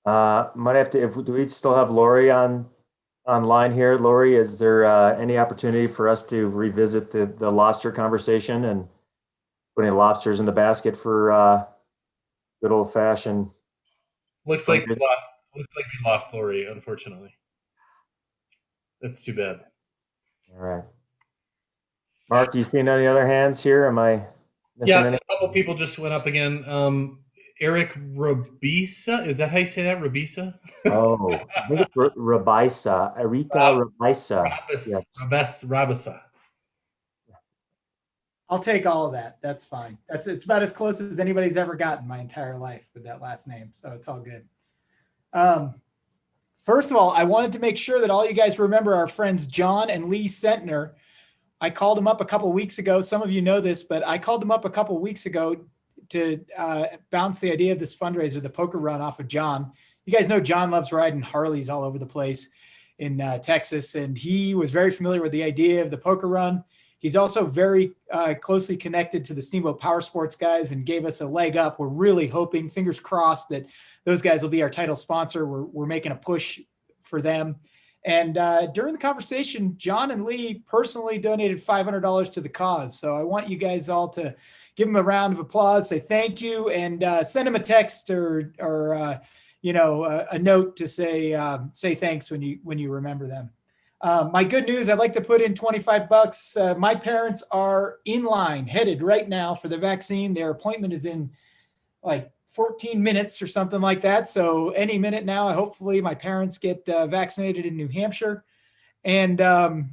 Might have to, do we still have Lori online here? Lori, is there any opportunity for us to revisit the lobster conversation and putting lobsters in the basket for good old fashioned? Looks like we lost Lori, unfortunately. That's too bad. All right. Mark, you seen any other hands here? Am I Missing Yeah, any? a couple people just went up again. Eric Robisa, is that how you say that? Robisa? Oh, I think it's Rabisa, Erika Rabisa. Yeah. Rabasa. I'll take all of that. That's fine. It's about as close as anybody's ever gotten my entire life with that last name. So it's all good. First of all, I wanted to make sure that all you guys remember our friends John and Lee Sentner. I called them up a couple of weeks ago. Some of you know this, but I called them up a couple of weeks ago to bounce the idea of this fundraiser, the poker run, off of John. You guys know John loves riding Harleys all over the place in Texas, and he was very familiar with the idea of the poker run. He's also very closely connected to the Steamboat Power Sports guys and gave us a leg up. We're really hoping, fingers crossed, that those guys will be our title sponsor. We're making a push for them. And during the conversation, John and Lee personally donated $500 to the cause. So I want you guys all to give them a round of applause, say thank you, and send them a text or a note to say thanks when you remember them. My good news, I'd like to put in $25. My parents are in line, headed right now for the vaccine. Their appointment is in like 14 minutes or something like that. So any minute now, hopefully my parents get vaccinated in New Hampshire. And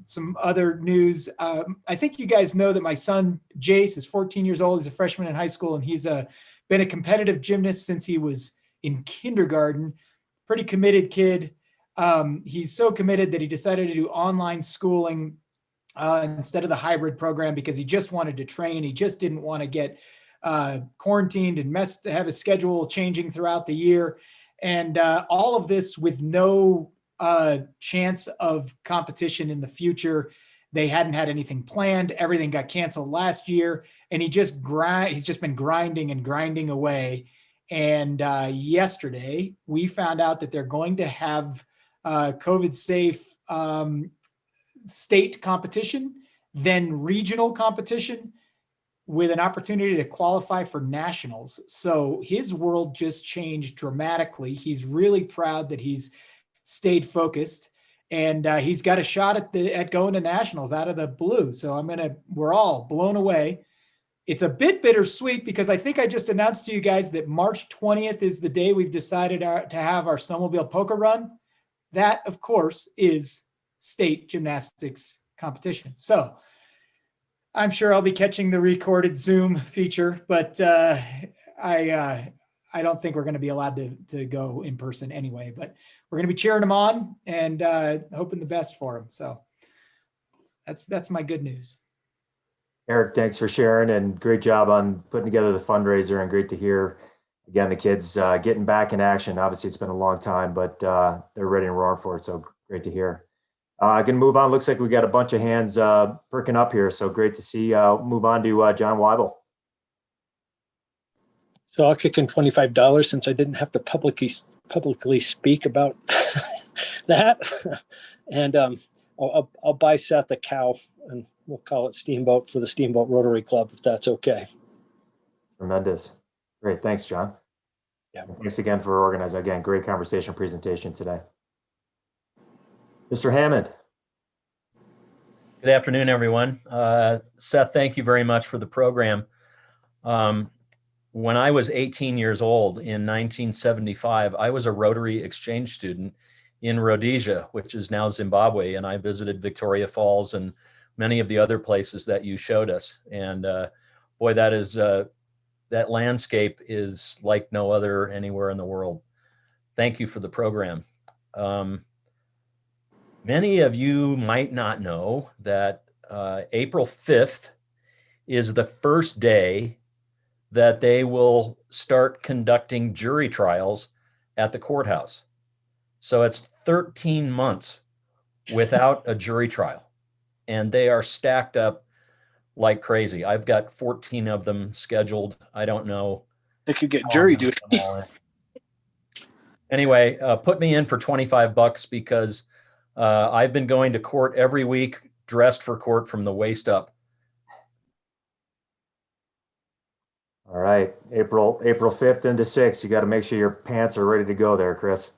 some other news. I think you guys know that my son, Jace, is 14 years old. He's a freshman in high school, and he's been a competitive gymnast since he was in kindergarten. Pretty committed kid. He's so committed that he decided to do online schooling instead of the hybrid program because he just wanted to train. He just didn't want to get quarantined and have his schedule changing throughout the year. And all of this with no chance of competition in the future. They hadn't had anything planned. Everything got canceled last year. And he's just been grinding and grinding away. And yesterday we found out that they're going to have COVID safe state competition, then regional competition, with an opportunity to qualify for nationals. So his world just changed dramatically. He's really proud that he's stayed focused, and he's got a shot at going to nationals out of the blue. So we're all blown away. It's a bit bittersweet because I think I just announced to you guys that March 20th is the day we've decided to have our snowmobile poker run. That, of course, is state gymnastics competition. So I'm sure I'll be catching the recorded Zoom feature, but I don't think we're going to be allowed to go in person anyway. But we're going to be cheering them on and hoping the best for them. So that's my good news. Eric, thanks for sharing, and great job on putting together the fundraiser, and great to hear again the kids getting back in action. Obviously, it's been a long time, but they're ready and roaring for it. So great to hear. Gonna move on. Looks like we got a bunch of hands perking up here. So great to see. Move on to John Weibel. So I'll kick in $25 since I didn't have to publicly speak about that. And I'll buy Seth a cow, and we'll call it Steamboat for the Steamboat Rotary Club, if that's okay. Tremendous. Great. Thanks, John. Yeah. Thanks again for organizing. Again, great conversation presentation today. Mr. Hammond. Good afternoon, everyone. Seth, thank you very much for the program. When I was 18 years old in 1975, I was a Rotary exchange student in Rhodesia, which is now Zimbabwe, and I visited Victoria Falls and many of the other places that you showed us. And boy, that landscape is like no other anywhere in the world. Thank you for the program. Many of you might not know that April 5th is the first day that they will start conducting jury trials at the courthouse. So it's 13 months without a jury trial, and they are stacked up like crazy. I've got 14 of them scheduled. I don't know. They could get jury duty. Anyway, put me in for $25 because I've been going to court every week, dressed for court from the waist up. All right, April 5th into 6th. You got to make sure your pants are ready to go there, Chris.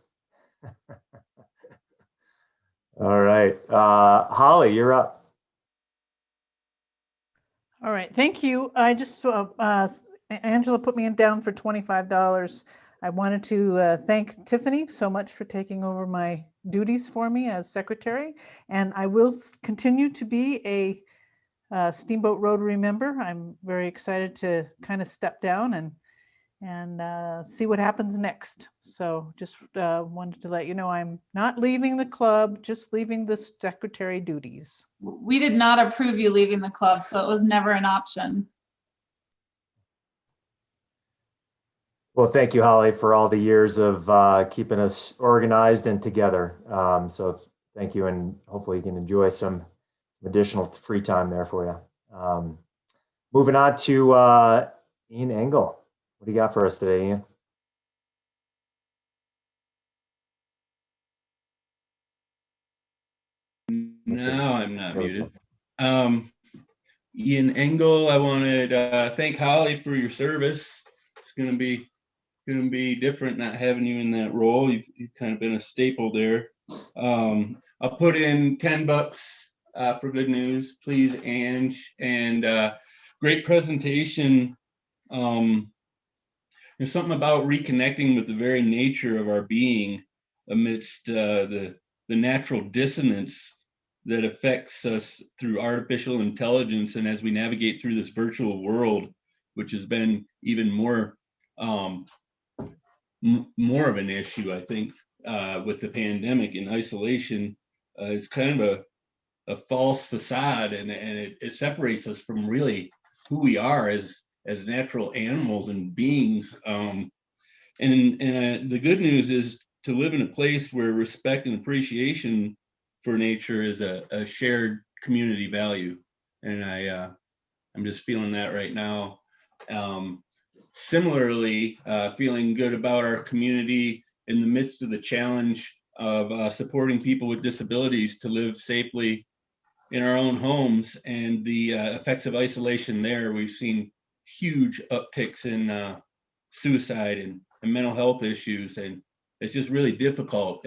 All right, Holly, you're up. All right, thank you. I just, Angela put me down for $25. I wanted to thank Tiffany so much for taking over my duties for me as secretary, and I will continue to be a Steamboat Rotary member. I'm very excited to kind of step down and see what happens next. So just wanted to let you know I'm not leaving the club, just leaving the secretary duties. We did not approve you leaving the club, so it was never an option. Well, thank you, Holly, for all the years of keeping us organized and together. So thank you, and hopefully you can enjoy some additional free time there for you. Moving on to Ian Engel. What do you got for us today, Ian? No, I'm not muted. Ian Engel, I wanted to thank Holly for your service. It's gonna be different not having you in that role. You've kind of been a staple there. I'll put in $10 for good news, please, Ange. And great presentation. There's something about reconnecting with the very nature of our being amidst the natural dissonance that affects us through artificial intelligence, and as we navigate through this virtual world, which has been even more more of an issue, I think, with the pandemic and isolation. It's kind of a false facade, and it separates us from really who we are as natural animals and beings. And the good news is to live in a place where respect and appreciation for nature is a shared community value, and I'm just feeling that right now. Similarly, feeling good about our community in the midst of the challenge of supporting people with disabilities to live safely in our own homes, and the effects of isolation there. We've seen huge upticks in suicide and mental health issues, and it's just really difficult.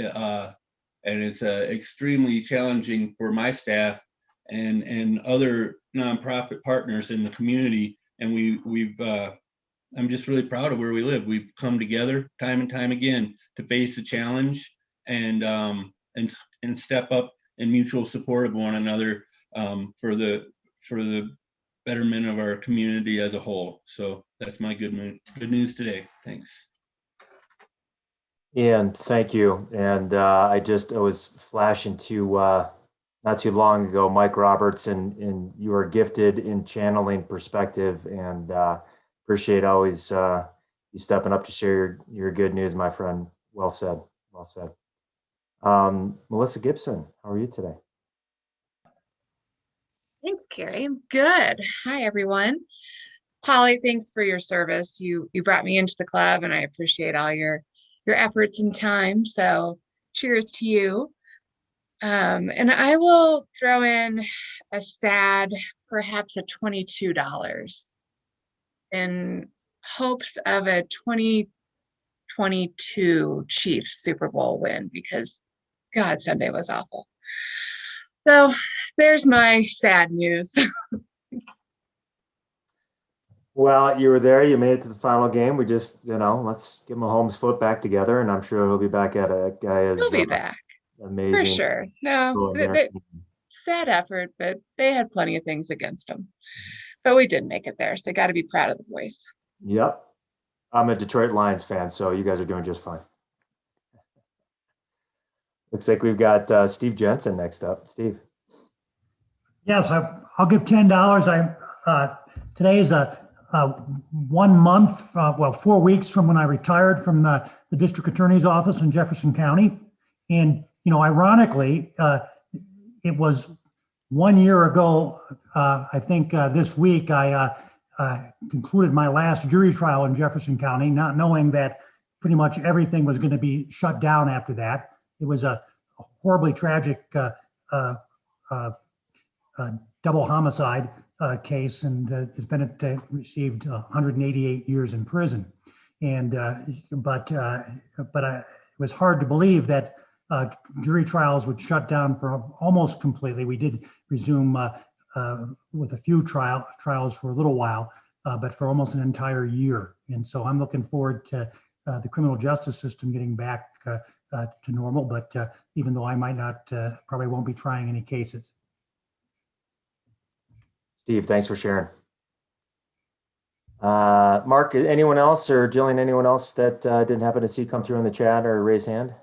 And it's extremely challenging for my staff and other nonprofit partners in the community. And I'm just really proud of where we live. We've come together time and time again to face the challenge and step up in mutual support of one another for the betterment of our community as a whole. So that's my good news today. Thanks. Ian, thank you. And I was flashing to not too long ago, Mike Roberts, and you are gifted in channeling perspective, and appreciate always you stepping up to share your good news, my friend. Well said. Well said. Melissa Gibson, how are you today? Thanks, Carrie. I'm good. Hi, everyone. Holly, thanks for your service. You brought me into the club, and I appreciate all your efforts and time. So cheers to you. And I will throw in a sad, perhaps a $22 in hopes of a 2022 Chiefs Super Bowl win, because God, Sunday was awful. So there's my sad news. Well, you were there. You made it to the final game. We just, let's get Mahomes' foot back together, and I'm sure he'll be back at it. Guy is He'll be back. Amazing. For sure. No, sad effort, but they had plenty of things against them. But we did make it there, so got to be proud of the boys. Yep. I'm a Detroit Lions fan, so you guys are doing just fine. Looks like we've got Steve Jensen next up. Steve. Yes, I'll give $10. Today is a 1 month, 4 weeks from when I retired from the district attorney's office in Jefferson County. And, ironically, it was 1 year ago, I think this week, I concluded my last jury trial in Jefferson County, not knowing that pretty much everything was going to be shut down after that. It was a horribly tragic double homicide case, and the defendant received 188 years in prison. And but it was hard to believe that jury trials would shut down for almost completely. We did resume with a few trials for a little while, but for almost an entire year. And so I'm looking forward to the criminal justice system getting back to normal, but even though I might not, probably won't be trying any cases. Steve, thanks for sharing. Mark, anyone else, or Jillian, anyone else that didn't happen to see come through in the chat or raise hand?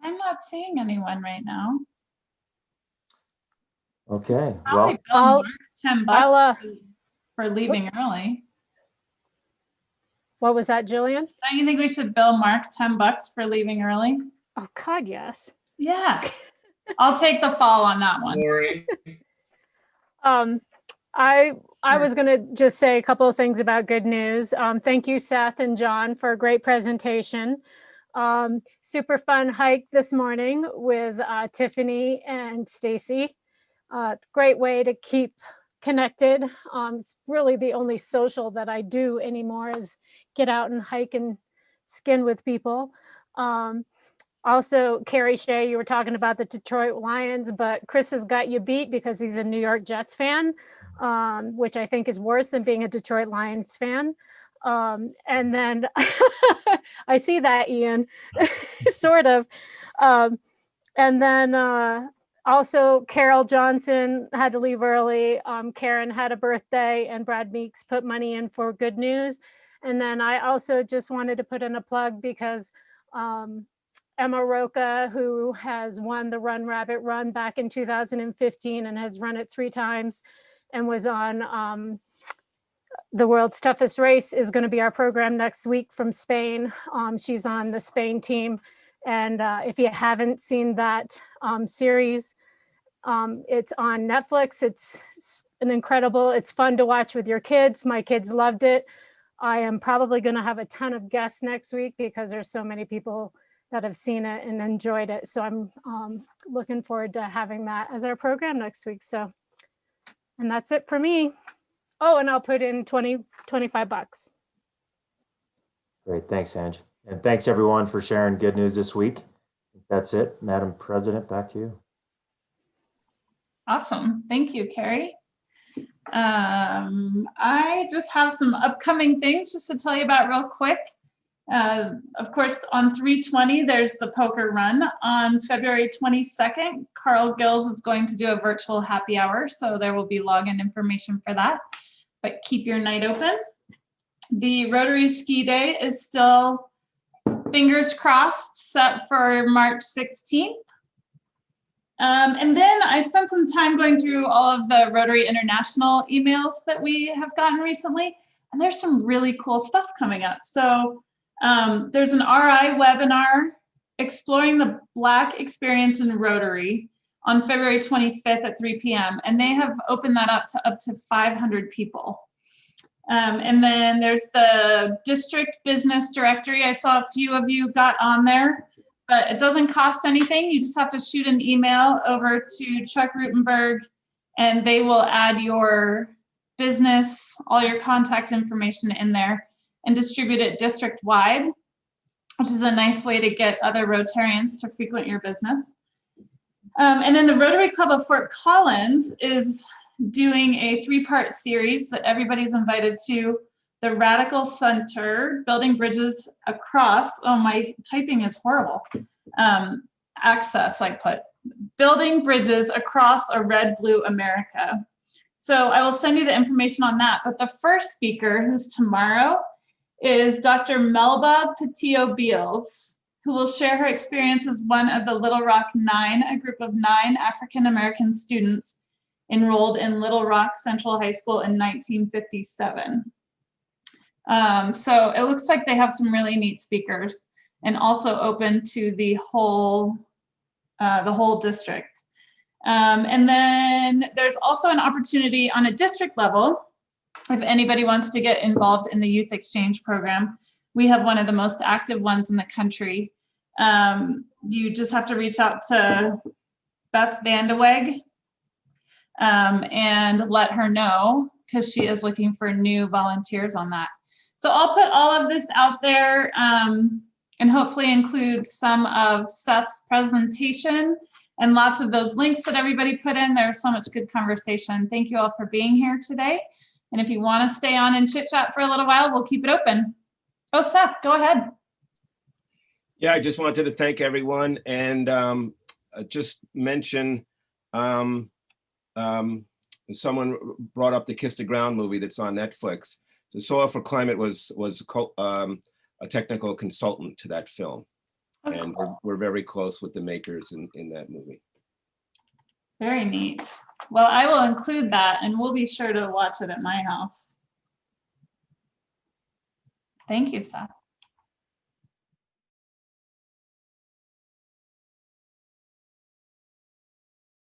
I'm not seeing anyone right now. Okay, Probably well, bill Mark $10 for leaving early. What was that, Jillian? Don't you think we should bill Mark $10 for leaving early? Oh God, yes. Yeah, I'll take the fall on that one. Lori. I was going to just say a couple of things about good news. Thank you, Seth and John, for a great presentation. Super fun hike this morning with Tiffany and Stacy. Great way to keep connected. It's really the only social that I do anymore is get out and hike and skin with people. Also, Carrie Shea, you were talking about the Detroit Lions, but Chris has got you beat because he's a New York Jets fan, which I think is worse than being a Detroit Lions fan. And then I see that, Ian, sort of. And then also Carol Johnson had to leave early. Karen had a birthday, and Brad Meeks put money in for good news. And then I also just wanted to put in a plug because Emma Roca, who has won the Run Rabbit Run back in 2015 and has run it 3 times and was on the World's Toughest Race, is going to be our program next week from Spain. She's on the Spain team. And if you haven't seen that series, it's on Netflix. It's it's fun to watch with your kids. My kids loved it. I am probably going to have a ton of guests next week because there's so many people that have seen it and enjoyed it. So I'm looking forward to having that as our program next week. So, and that's it for me. Oh, and I'll put in $25. Great, thanks, Ange. And thanks everyone for sharing good news this week. That's it. Madam President, back to you. Awesome. Thank you, Carrie. I just have some upcoming things just to tell you about real quick. Of course, on 3/20, there's the poker run. On February 22nd, Carl Gills is going to do a virtual happy hour, so there will be login information for that, but keep your night open. The Rotary Ski Day is still, fingers crossed, set for March 16th. And then I spent some time going through all of the Rotary International emails that we have gotten recently, and there's some really cool stuff coming up. So there's an RI webinar, Exploring the Black Experience in Rotary, on February 25th at 3 p.m. And they have opened that up to 500 people. And then there's the district business directory. I saw a few of you got on there, but it doesn't cost anything. You just have to shoot an email over to Chuck Rutenberg, and they will add your business, all your contact information in there, and distribute it district-wide, which is a nice way to get other Rotarians to frequent your business. And then the Rotary Club of Fort Collins is doing a 3-part series that everybody's invited to. The Radical Center, Building Bridges Across, oh, my typing is horrible. Access, I put, Building Bridges Across a Red-Blue America. So I will send you the information on that. But the first speaker, who's tomorrow, is Dr. Melba Patillo-Beals, who will share her experience as one of the Little Rock 9, a group of 9 African-American students enrolled in Little Rock Central High School in 1957. So it looks like they have some really neat speakers, and also open to the whole district. And then there's also an opportunity on a district level, if anybody wants to get involved in the youth exchange program. We have one of the most active ones in the country. You just have to reach out to Beth Vandeweghe and let her know, because she is looking for new volunteers on that. So I'll put all of this out there and hopefully include some of Seth's presentation and lots of those links that everybody put in. There's so much good conversation. Thank you all for being here today. And if you want to stay on and chit chat for a little while, we'll keep it open. Oh, Seth, go ahead. Yeah, I just wanted to thank everyone and just mention someone brought up the Kiss the Ground movie that's on Netflix. So Soil for Climate was a technical consultant to that film. Oh, and cool. we're very close with the makers in that movie. Very neat. Well, I will include that and we'll be sure to watch it at my house. Thank you, Seth.